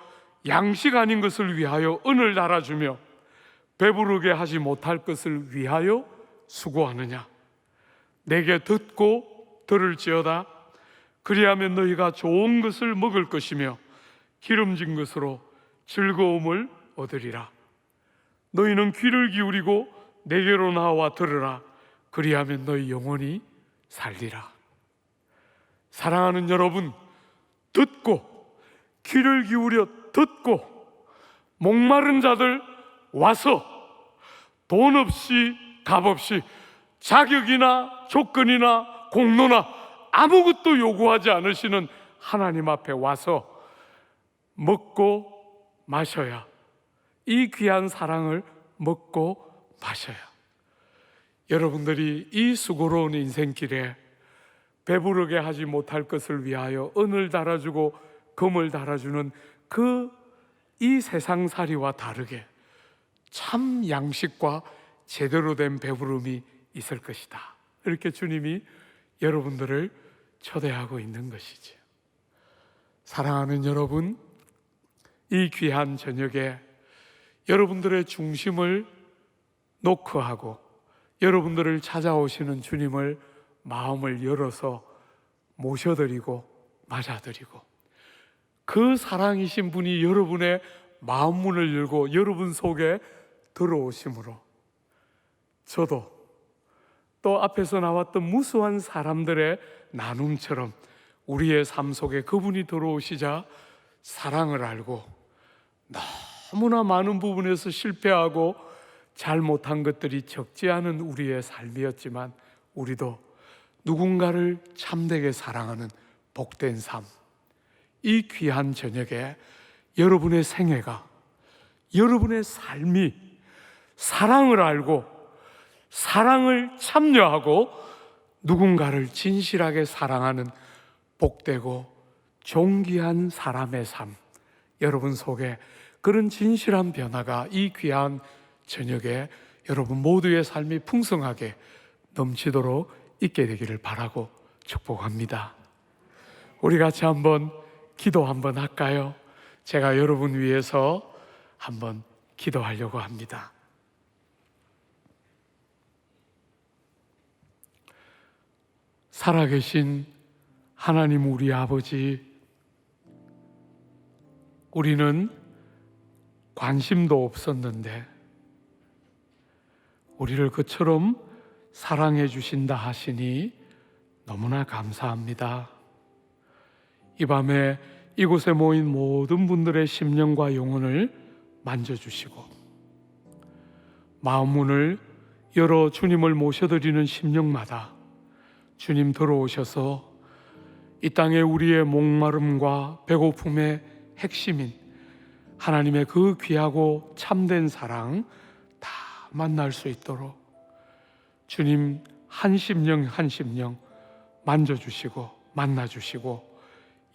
양식 아닌 것을 위하여 은을 달아주며 배부르게 하지 못할 것을 위하여 수고하느냐. 내게 듣고 들을지어다. 그리하면 너희가 좋은 것을 먹을 것이며 기름진 것으로 즐거움을 얻으리라. 너희는 귀를 기울이고 내게로 나와 들으라. 그리하면 너희 영혼이 살리라. 사랑하는 여러분, 듣고 귀를 기울여 듣고 목마른 자들 와서 돈 없이 값 없이 자격이나 조건이나 공로나 아무것도 요구하지 않으시는 하나님 앞에 와서 먹고 마셔야, 이 귀한 사랑을 먹고 마셔야 여러분들이 이 수고로운 인생길에 배부르게 하지 못할 것을 위하여 은을 달아주고 금을 달아주는 이 세상살이와 다르게 참 양식과 제대로 된 배부름이 있을 것이다. 이렇게 주님이 여러분들을 초대하고 있는 것이죠. 사랑하는 여러분, 이 귀한 저녁에 여러분들의 중심을 노크하고 여러분들을 찾아오시는 주님을 마음을 열어서 모셔드리고 맞아드리고, 그 사랑이신 분이 여러분의 마음 문을 열고 여러분 속에 들어오심으로 저도 또 앞에서 나왔던 무수한 사람들의 나눔처럼 우리의 삶 속에 그분이 들어오시자 사랑을 알고, 너무나 많은 부분에서 실패하고 잘못한 것들이 적지 않은 우리의 삶이었지만 우리도 누군가를 참되게 사랑하는 복된 삶, 이 귀한 저녁에 여러분의 생애가, 여러분의 삶이 사랑을 알고 사랑을 참여하고 누군가를 진실하게 사랑하는 복되고 존귀한 사람의 삶, 여러분 속에 그런 진실한 변화가 이 귀한 저녁에 여러분 모두의 삶이 풍성하게 넘치도록 있게 되기를 바라고 축복합니다. 우리 같이 한번 기도 한번 할까요? 제가 여러분 위해서 한번 기도하려고 합니다. 살아계신 하나님 우리 아버지, 우리는 관심도 없었는데 우리를 그처럼 사랑해 주신다 하시니 너무나 감사합니다. 이 밤에 이곳에 모인 모든 분들의 심령과 영혼을 만져주시고 마음 문을 열어 주님을 모셔드리는 심령마다 주님 들어오셔서 이 땅에 우리의 목마름과 배고픔의 핵심인 하나님의 그 귀하고 참된 사랑 다 만날 수 있도록 주님 한 심령 한 심령 만져주시고 만나주시고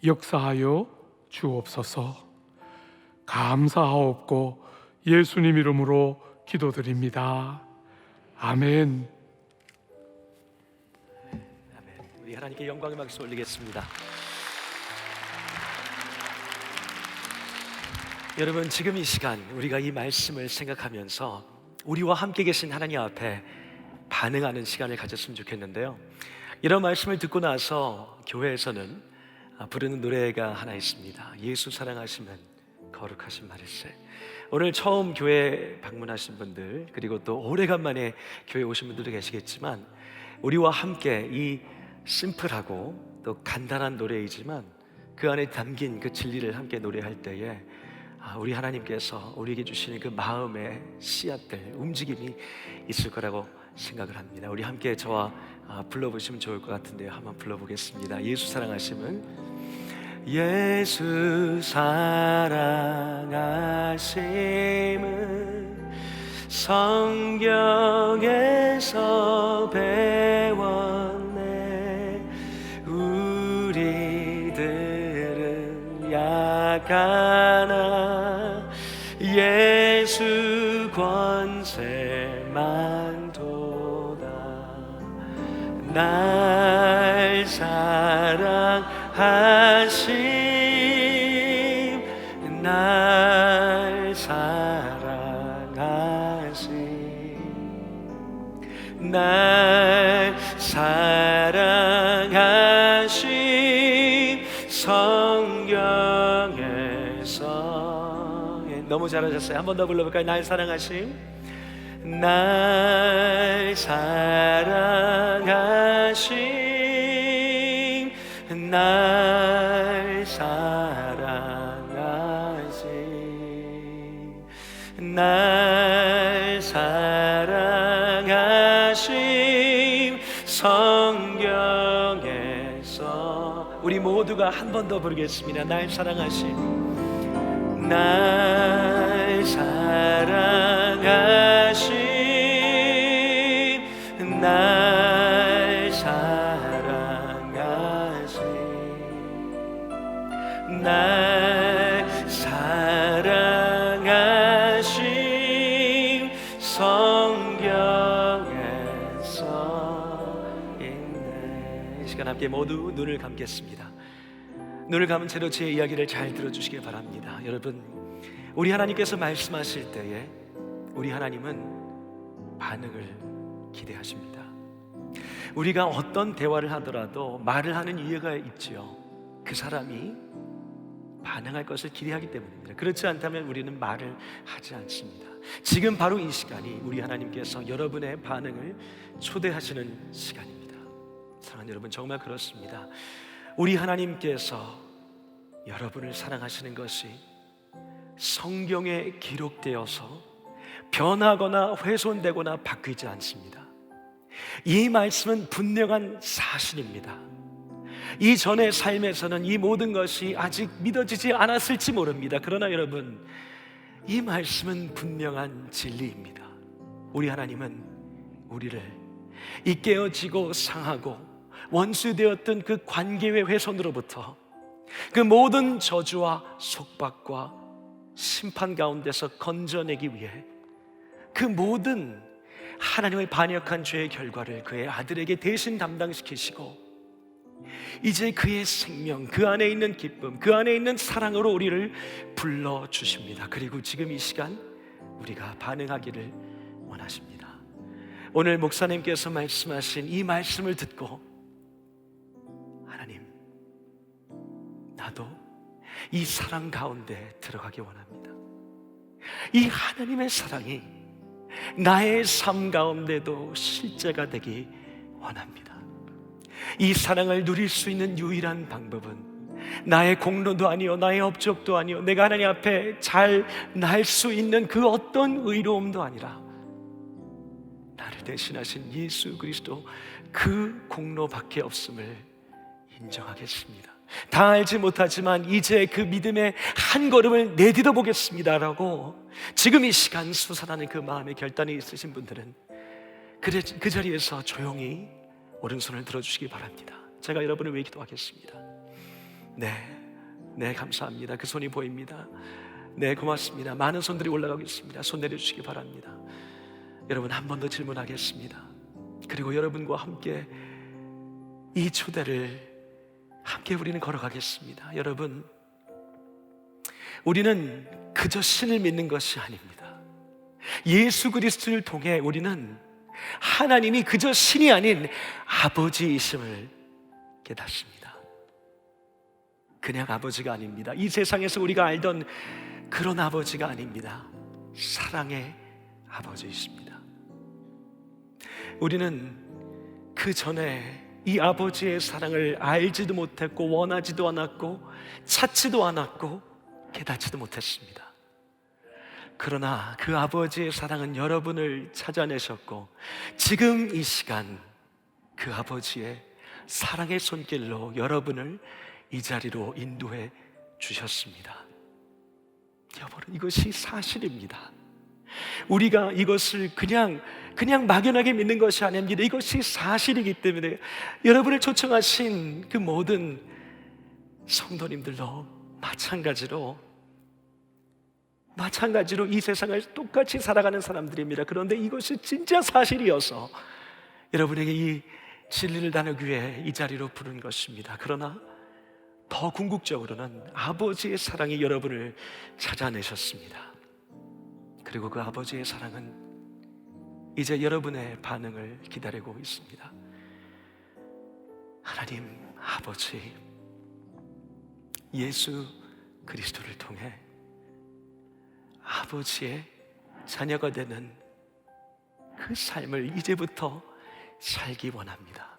역사하여 주옵소서. 감사하옵고 예수님 이름으로 기도드립니다. 아멘. 우리 하나님께 영광의 박수 올리겠습니다. 여러분, 지금 이 시간 우리가 이 말씀을 생각하면서 우리와 함께 계신 하나님 앞에 반응하는 시간을 가졌으면 좋겠는데요, 이런 말씀을 듣고 나서 교회에서는 부르는 노래가 하나 있습니다. 예수 사랑하시면 거룩하신 말일세. 오늘 처음 교회 방문하신 분들, 그리고 또 오래간만에 교회 오신 분들도 계시겠지만 우리와 함께 이 심플하고 또 간단한 노래이지만 그 안에 담긴 그 진리를 함께 노래할 때에 우리 하나님께서 우리에게 주시는 그 마음의 씨앗들, 움직임이 있을 거라고 생각을 합니다. 우리 함께 저와 불러보시면 좋을 것 같은데요. 한번 불러보겠습니다. 예수 사랑하심은 예수 사랑하심은 성경에서 배웠네. 우리들은 약하나 예수 권세만 도다. 날 사랑하심, 날 사랑하심, 날 사랑하심. 성경에서 너무 잘하셨어요. 한 번 더 불러볼까요? 날 사랑하심, 날 사랑하심, 날 사랑하심, 날 사랑하심. 성경에서 우리 모두가 한 번 더 부르겠습니다. 날 사랑하심, 날 사랑하심, 날 사랑하심, 날 사랑하심. 성경에서 있네. 이 시간 함께 모두 눈을 감겠습니다. 눈을 감은 채로 제 이야기를 잘 들어주시길 바랍니다. 여러분, 우리 하나님께서 말씀하실 때에 우리 하나님은 반응을 기대하십니다. 우리가 어떤 대화를 하더라도 말을 하는 이유가 있지요. 그 사람이 반응할 것을 기대하기 때문입니다. 그렇지 않다면 우리는 말을 하지 않습니다. 지금 바로 이 시간이 우리 하나님께서 여러분의 반응을 초대하시는 시간입니다. 사랑하는 여러분, 정말 그렇습니다. 우리 하나님께서 여러분을 사랑하시는 것이 성경에 기록되어서 변하거나 훼손되거나 바뀌지 않습니다. 이 말씀은 분명한 사실입니다. 이전의 삶에서는 이 모든 것이 아직 믿어지지 않았을지 모릅니다. 그러나 여러분, 이 말씀은 분명한 진리입니다. 우리 하나님은 우리를 이 깨어지고 상하고 원수되었던 그 관계의 훼손으로부터 그 모든 저주와 속박과 심판 가운데서 건져내기 위해 그 모든 하나님의 반역한 죄의 결과를 그의 아들에게 대신 담당시키시고 이제 그의 생명, 그 안에 있는 기쁨, 그 안에 있는 사랑으로 우리를 불러주십니다. 그리고 지금 이 시간 우리가 반응하기를 원하십니다. 오늘 목사님께서 말씀하신 이 말씀을 듣고 하나님, 나도 이 사랑 가운데 들어가기 원합니다. 이 하나님의 사랑이 나의 삶 가운데도 실제가 되기 원합니다. 이 사랑을 누릴 수 있는 유일한 방법은 나의 공로도 아니요, 나의 업적도 아니요, 내가 하나님 앞에 잘 날 수 있는 그 어떤 의로움도 아니라 나를 대신하신 예수 그리스도 그 공로밖에 없음을 인정하겠습니다. 다 알지 못하지만 이제 그 믿음의 한 걸음을 내딛어 보겠습니다라고 지금 이 시간 수산하는 그 마음의 결단이 있으신 분들은 그 자리에서 조용히 오른손을 들어주시기 바랍니다. 제가 여러분을 위해 기도하겠습니다. 네, 감사합니다. 그 손이 보입니다. 네, 고맙습니다. 많은 손들이 올라가고 있습니다. 손 내려주시기 바랍니다. 여러분, 한 번 더 질문하겠습니다. 그리고 여러분과 함께 이 초대를 함께 우리는 걸어가겠습니다. 여러분, 우리는 그저 신을 믿는 것이 아닙니다. 예수 그리스도를 통해 우리는 하나님이 그저 신이 아닌 아버지이심을 깨닫습니다. 그냥 아버지가 아닙니다. 이 세상에서 우리가 알던 그런 아버지가 아닙니다. 사랑의 아버지이십니다. 우리는 그 전에 이 아버지의 사랑을 알지도 못했고 원하지도 않았고 찾지도 않았고 깨닫지도 못했습니다. 그러나 그 아버지의 사랑은 여러분을 찾아내셨고 지금 이 시간 그 아버지의 사랑의 손길로 여러분을 이 자리로 인도해 주셨습니다. 여러분, 이것이 사실입니다. 우리가 이것을 그냥 막연하게 믿는 것이 아닙니다. 이것이 사실이기 때문에 여러분을 초청하신 그 모든 성도님들도 마찬가지로 이 세상을 똑같이 살아가는 사람들입니다. 그런데 이것이 진짜 사실이어서 여러분에게 이 진리를 나누기 위해 이 자리로 부른 것입니다. 그러나 더 궁극적으로는 아버지의 사랑이 여러분을 찾아내셨습니다. 그리고 그 아버지의 사랑은 이제 여러분의 반응을 기다리고 있습니다. 하나님 아버지, 예수 그리스도를 통해 아버지의 자녀가 되는 그 삶을 이제부터 살기 원합니다.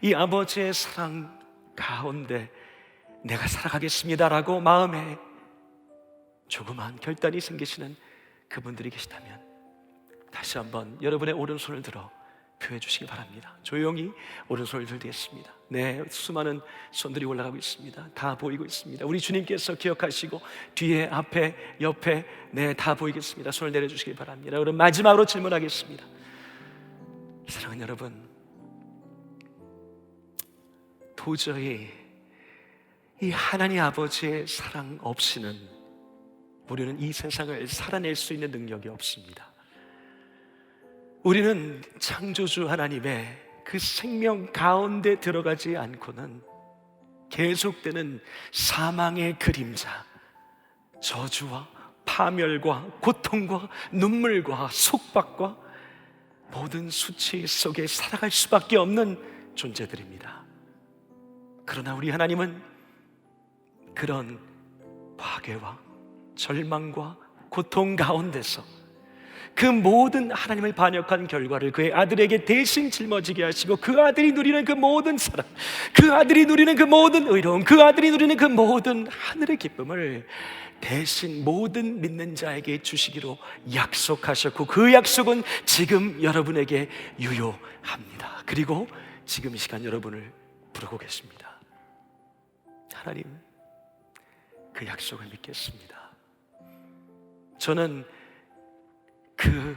이 아버지의 사랑 가운데 내가 살아가겠습니다라고 마음에 조그마한 결단이 생기시는 그분들이 계시다면 다시 한번 여러분의 오른손을 들어 표해 주시기 바랍니다. 조용히 오른손을 들겠습니다. 네, 수많은 손들이 올라가고 있습니다. 다 보이고 있습니다. 우리 주님께서 기억하시고 뒤에, 앞에, 옆에 다 보이겠습니다. 손을 내려주시기 바랍니다. 그럼 마지막으로 질문하겠습니다. 사랑하는 여러분, 도저히 이 하나님 아버지의 사랑 없이는 우리는 이 세상을 살아낼 수 있는 능력이 없습니다. 우리는 창조주 하나님의 그 생명 가운데 들어가지 않고는 계속되는 사망의 그림자, 저주와 파멸과 고통과 눈물과 속박과 모든 수치 속에 살아갈 수밖에 없는 존재들입니다. 그러나 우리 하나님은 그런 파괴와 절망과 고통 가운데서 그 모든 하나님을 반역한 결과를 그의 아들에게 대신 짊어지게 하시고 그 아들이 누리는 그 모든 사랑, 그 아들이 누리는 그 모든 의로움, 그 아들이 누리는 그 모든 하늘의 기쁨을 대신 모든 믿는 자에게 주시기로 약속하셨고 그 약속은 지금 여러분에게 유효합니다. 그리고 지금 이 시간 여러분을 부르고 계십니다. 하나님, 그 약속을 믿겠습니다. 저는 그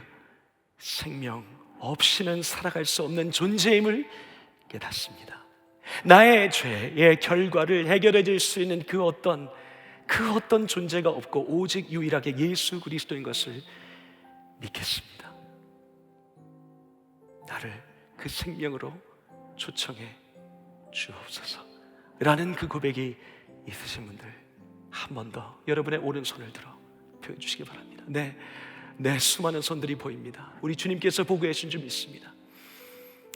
생명 없이는 살아갈 수 없는 존재임을 깨닫습니다. 나의 죄의 결과를 해결해 줄 수 있는 그 어떤 존재가 없고 오직 유일하게 예수 그리스도인 것을 믿겠습니다. 나를 그 생명으로 초청해 주옵소서 라는 그 고백이 있으신 분들 한 번 더 여러분의 오른손을 들어 표해 주시기 바랍니다. 네, 수많은 손들이 보입니다. 우리 주님께서 보고 계신 줄 믿습니다.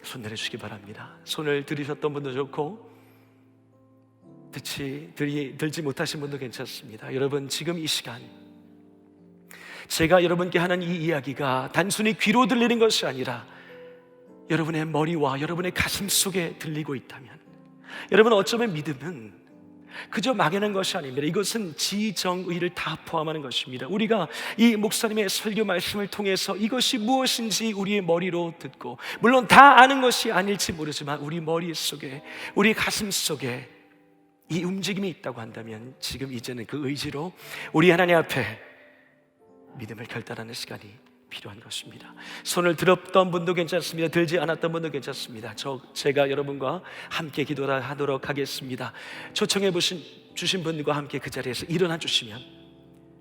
손 내려주시기 바랍니다. 손을 들으셨던 분도 좋고 들지 못하신 분도 괜찮습니다. 여러분, 지금 이 시간 제가 여러분께 하는 이 이야기가 단순히 귀로 들리는 것이 아니라 여러분의 머리와 여러분의 가슴 속에 들리고 있다면, 여러분, 어쩌면 믿음은 그저 막연한 것이 아닙니다. 이것은 지정의를 다 포함하는 것입니다. 우리가 이 목사님의 설교 말씀을 통해서 이것이 무엇인지 우리의 머리로 듣고, 물론 다 아는 것이 아닐지 모르지만 우리 머릿속에, 우리 가슴 속에 이 움직임이 있다고 한다면 지금 이제는 그 의지로 우리 하나님 앞에 믿음을 결단하는 시간이 필요한 것입니다. 손을 들었던 분도 괜찮습니다. 들지 않았던 분도 괜찮습니다. 제가 여러분과 함께 기도하도록 하겠습니다. 초청해 주신 분과 함께 그 자리에서 일어나 주시면,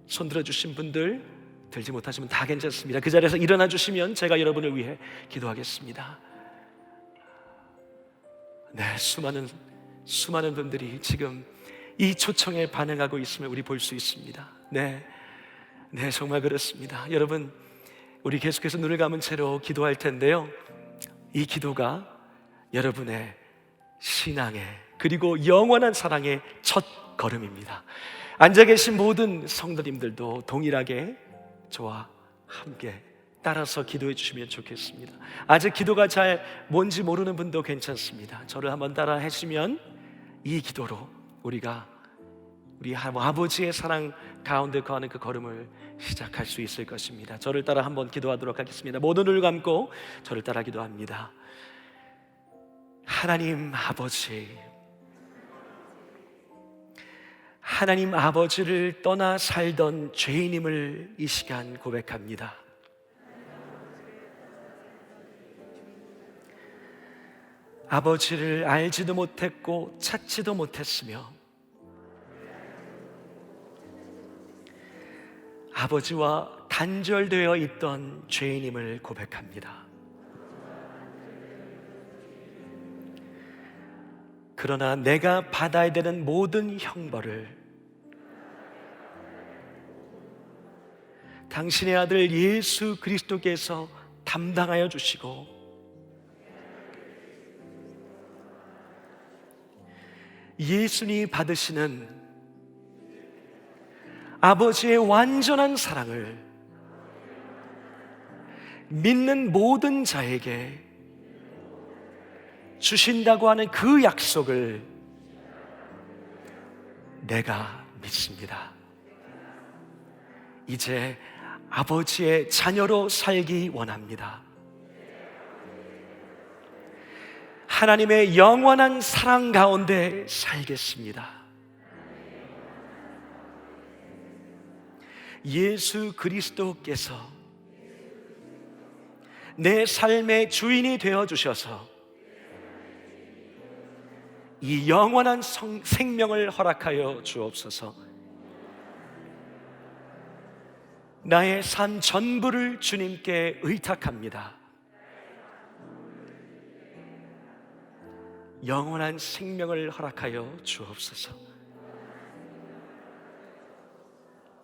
손 들어 주신 분들, 들지 못하시면 다 괜찮습니다. 그 자리에서 일어나 주시면 제가 여러분을 위해 기도하겠습니다. 네, 수많은 분들이 지금 이 초청에 반응하고 있음을 우리 볼 수 있습니다. 네, 정말 그렇습니다. 여러분, 우리 계속해서 눈을 감은 채로 기도할 텐데요, 이 기도가 여러분의 신앙의 그리고 영원한 사랑의 첫 걸음입니다. 앉아 계신 모든 성도님들도 동일하게 저와 함께 따라서 기도해 주시면 좋겠습니다. 아직 기도가 잘 뭔지 모르는 분도 괜찮습니다. 저를 한번 따라 하시면 이 기도로 우리가 우리 아버지의 사랑 가운데 거하는 그 걸음을 시작할 수 있을 것입니다. 저를 따라 한번 기도하도록 하겠습니다. 모든 눈을 감고 저를 따라 기도합니다. 하나님 아버지, 하나님 아버지를 떠나 살던 죄인임을 이 시간 고백합니다. 아버지를 알지도 못했고 찾지도 못했으며 아버지와 단절되어 있던 죄인임을 고백합니다. 그러나 내가 받아야 되는 모든 형벌을 당신의 아들 예수 그리스도께서 담당하여 주시고 예수님이 받으시는 아버지의 완전한 사랑을 믿는 모든 자에게 주신다고 하는 그 약속을 내가 믿습니다. 이제 아버지의 자녀로 살기 원합니다. 하나님의 영원한 사랑 가운데 살겠습니다. 예수 그리스도께서 내 삶의 주인이 되어 주셔서 이 영원한 생명을 허락하여 주옵소서. 나의 삶 전부를 주님께 의탁합니다. 영원한 생명을 허락하여 주옵소서.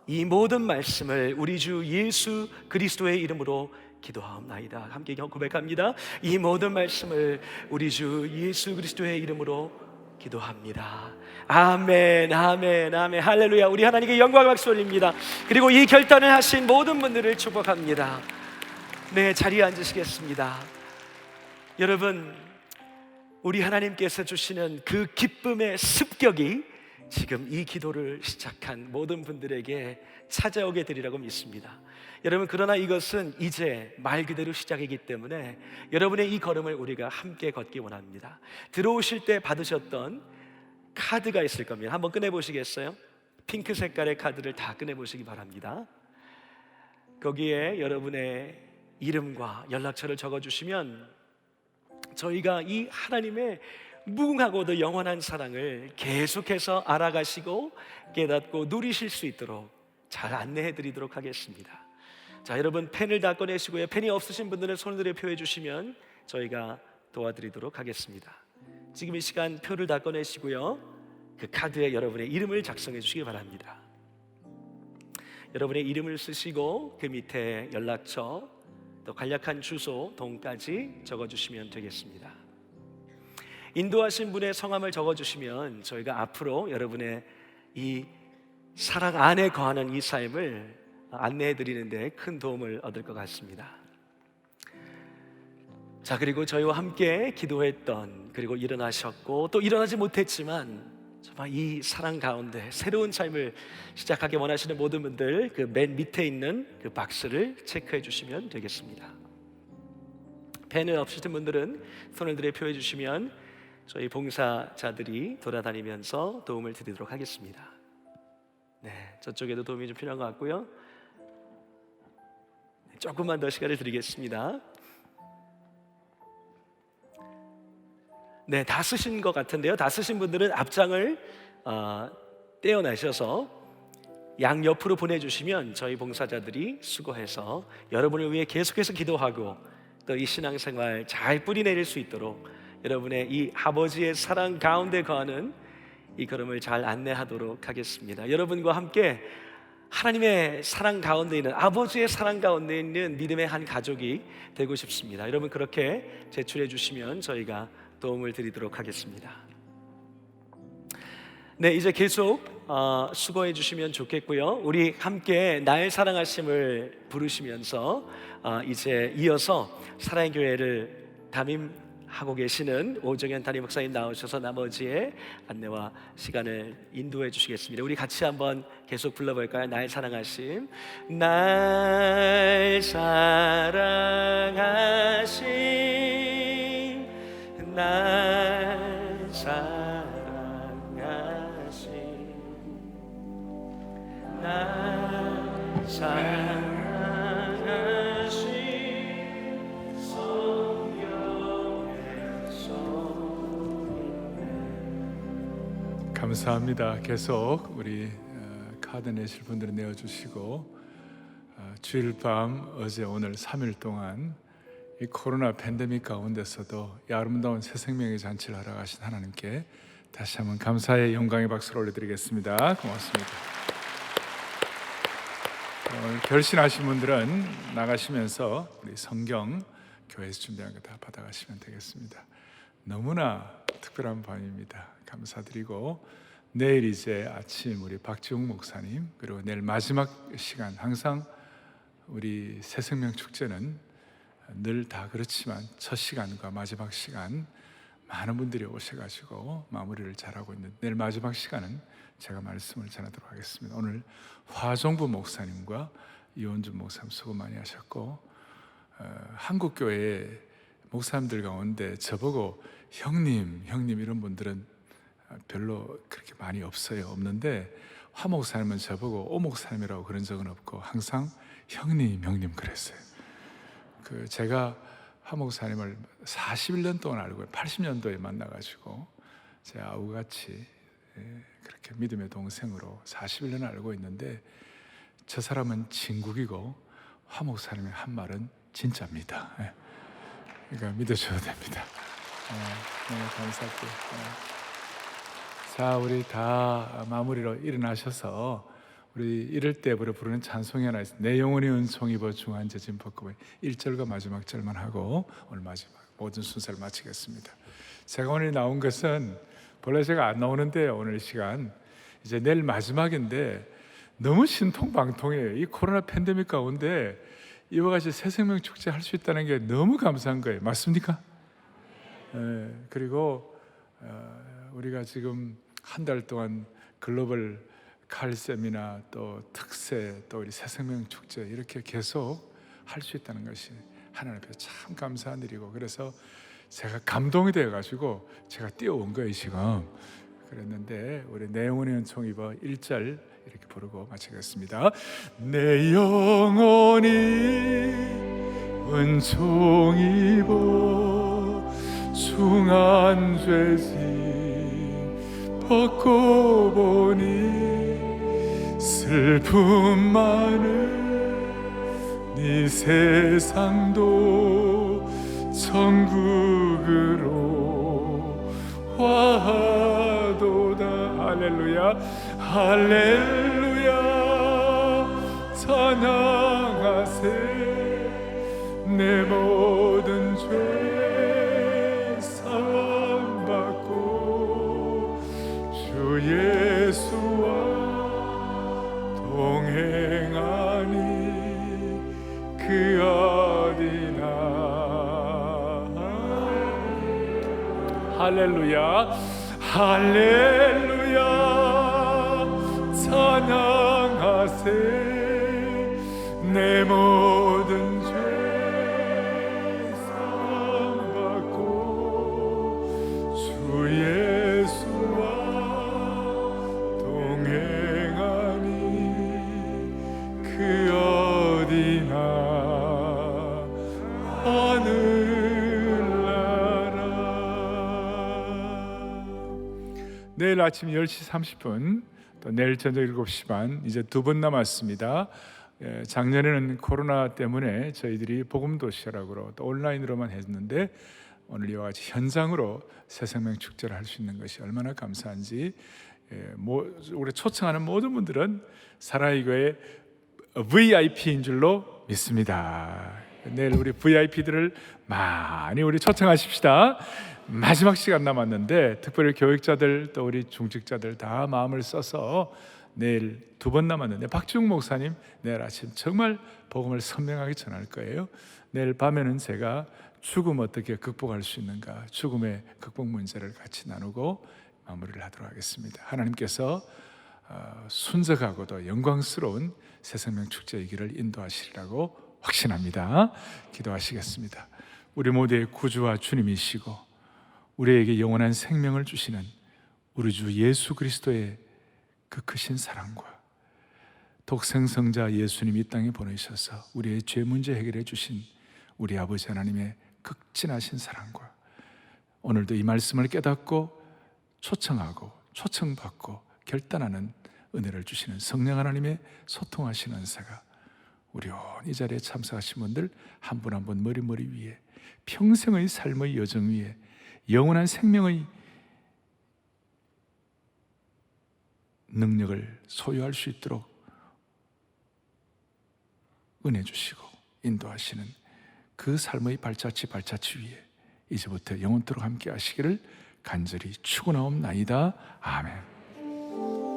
이 모든 말씀을 우리 주 예수 그리스도의 이름으로 기도하옵나이다. 함께 고백합니다. 이 모든 말씀을 우리 주 예수 그리스도의 이름으로 기도합니다. 아멘, 아멘, 아멘. 할렐루야. 우리 하나님께 영광 박수 올립니다. 그리고 이 결단을 하신 모든 분들을 축복합니다. 네, 자리에 앉으시겠습니다. 여러분, 우리 하나님께서 주시는 그 기쁨의 습격이 지금 이 기도를 시작한 모든 분들에게 찾아오게 되리라고 믿습니다. 여러분, 그러나 이것은 이제 말 그대로 시작이기 때문에 여러분의 이 걸음을 우리가 함께 걷기 원합니다. 들어오실 때 받으셨던 카드가 있을 겁니다. 한번 꺼내보시겠어요? 핑크 색깔의 카드를 다 꺼내보시기 바랍니다. 거기에 여러분의 이름과 연락처를 적어주시면 저희가 이 하나님의 무궁하고도 영원한 사랑을 계속해서 알아가시고 깨닫고 누리실 수 있도록 잘 안내해 드리도록 하겠습니다. 자, 여러분 펜을 다 꺼내시고요. 펜이 없으신 분들은 손을 들어 표해 주시면 저희가 도와드리도록 하겠습니다. 지금 이 시간 표를 다 꺼내시고요. 그 카드에 여러분의 이름을 작성해 주시기 바랍니다. 여러분의 이름을 쓰시고 그 밑에 연락처 또 간략한 주소, 동까지 적어주시면 되겠습니다. 인도하신 분의 성함을 적어주시면 저희가 앞으로 여러분의 이 사랑 안에 거하는 이 삶을 안내해 드리는데 큰 도움을 얻을 것 같습니다. 자, 그리고 저희와 함께 기도했던, 그리고 일어나셨고 또 일어나지 못했지만 정말 이 사랑 가운데 새로운 삶을 시작하기 원하시는 모든 분들 그 맨 밑에 있는 그 박스를 체크해 주시면 되겠습니다. 펜을 없으신 분들은 손을 들어 표해 주시면 저희 봉사자들이 돌아다니면서 도움을 드리도록 하겠습니다. 네, 저쪽에도 도움이 좀 필요한 것 같고요. 조금만 더 시간을 드리겠습니다. 네, 다 쓰신 것 같은데요. 다 쓰신 분들은 앞장을 떼어내셔서 양 옆으로 보내주시면 저희 봉사자들이 수고해서 여러분을 위해 계속해서 기도하고 또 이 신앙생활 잘 뿌리내릴 수 있도록 여러분의 이 아버지의 사랑 가운데 거하는 이 걸음을 잘 안내하도록 하겠습니다. 여러분과 함께 하나님의 사랑 가운데 있는, 아버지의 사랑 가운데 있는 믿음의 한 가족이 되고 싶습니다. 여러분 그렇게 제출해 주시면 저희가 도움을 드리도록 하겠습니다. 네, 이제 계속 수고해 주시면 좋겠고요. 우리 함께 날 사랑하심을 부르시면서 이제 이어서 사랑의 교회를 담임하고 계시는 오정현 담임 목사님 나오셔서 나머지의 안내와 시간을 인도해 주시겠습니다. 우리 같이 한번 계속 불러볼까요? 날 사랑하심, 날 사랑하심, 날 사랑하심, 날 사랑하심, 성령에서 감사합니다. 계속 우리 카드 내실 분들은 내어주시고 주일 밤 어제 오늘 3일 동안 이 코로나 팬데믹 가운데서도 이 아름다운 새 생명의 잔치를 하러 가신 하나님께 다시 한번 감사의 영광의 박수를 올려드리겠습니다. 고맙습니다. 결신하신 분들은 나가시면서 우리 성경 교회에서 준비한 거 다 받아가시면 되겠습니다. 너무나 특별한 밤입니다. 감사드리고 내일 이제 아침 우리 박지웅 목사님 그리고 내일 마지막 시간 항상 우리 새생명 축제는 늘 다 그렇지만 첫 시간과 마지막 시간 많은 분들이 오셔가지고 마무리를 잘하고 있는 내일 마지막 시간은 제가 말씀을 전하도록 하겠습니다. 오늘 화종부 목사님과 이원준 목사님 수고 많이 하셨고 한국교회 목사님들 가운데 저보고 형님 이런 분들은 별로 그렇게 많이 없는데 화 목사님은 저보고 오 목사님이라고 그런 적은 없고 항상 형님 그랬어요. 제가 화 목사님을 41년 동안 알고 80년도에 만나가지고 제 아우같이 그렇게 믿음의 동생으로 41년 알고 있는데 저 사람은 진국이고 화 목사님의 한 말은 진짜입니다. 그러니까 믿으셔도 됩니다. 너무 감사하고 자 우리 다 마무리로 일어나셔서 우리 이럴 때 부르는 찬송이 하나 있습니다. 내 영혼이 은총 입어 중한 젖은 벚꽃의 1절과 마지막 절만 하고 오늘 마지막 모든 순서를 마치겠습니다. 제가 오늘 나온 것은 본래 제가 안 나오는데 오늘 시간 이제 내일 마지막인데 너무 신통방통해요. 이 코로나 팬데믹 가운데 이와 같이 새생명 축제 할 수 있다는 게 너무 감사한 거예요. 맞습니까? 그리고 우리가 지금 한 달 동안 글로벌 칼 세미나 또 특세 또 우리 새생명 축제 이렇게 계속 할 수 있다는 것이 하나님 앞에 참 감사한 일이고 그래서 제가 감동이 되어가지고 제가 뛰어온 거예요 지금. 그랬는데 우리 내 영혼이 은총 입어 1절 이렇게 부르고 마치겠습니다. 내 영혼이 은총 입어 중한 죄짐 벗고 보니 슬픔 많은 이 세상도 천국으로 화하도다. 할렐루야 할렐루야 찬양하세 내 모든 죄 사함받고 주 예수와 동행하니 그 어디나 할렐루야 할렐루야 찬양하세 내 모든 죄 사함받고 주 예수와 동행하니 그 어디나 하늘나라. 내일 아침 10시 30분 또 내일 저녁 7시 반 이제 2번 남았습니다. 작년에는 코로나 때문에 저희들이 복음도시락으로 또 온라인으로만 했는데 오늘 이와 같이 현장으로 새생명 축제를 할 수 있는 것이 얼마나 감사한지 우리 초청하는 모든 분들은 사랑의 교회 VIP인 줄로 믿습니다. 내일 우리 VIP들을 많이 우리 초청하십시다. 마지막 시간 남았는데 특별히 교육자들 또 우리 중직자들 다 마음을 써서 내일 2번 남았는데 박지웅 목사님 내일 아침 정말 복음을 선명하게 전할 거예요. 내일 밤에는 제가 죽음 어떻게 극복할 수 있는가, 죽음의 극복 문제를 같이 나누고 마무리를 하도록 하겠습니다. 하나님께서 순적하고도 영광스러운 새생명 축제이기를 인도하시리라고 확신합니다. 기도하시겠습니다. 우리 모두의 구주와 주님이시고 우리에게 영원한 생명을 주시는 우리 주 예수 그리스도의 그 크신 사랑과 독생성자 예수님 이 땅에 보내셔서 우리의 죄 문제 해결해 주신 우리 아버지 하나님의 극진하신 사랑과 오늘도 이 말씀을 깨닫고 초청하고 초청받고 결단하는 은혜를 주시는 성령 하나님의 소통하시는 은사가 우리 온 이 자리에 참석하신 분들 한 분 한 분 머리 위에 평생의 삶의 여정 위에 영원한 생명의 능력을 소유할 수 있도록 은혜 주시고 인도하시는 그 삶의 발자취 위에 이제부터 영원토록 함께 하시기를 간절히 축원하옵나이다. 아멘.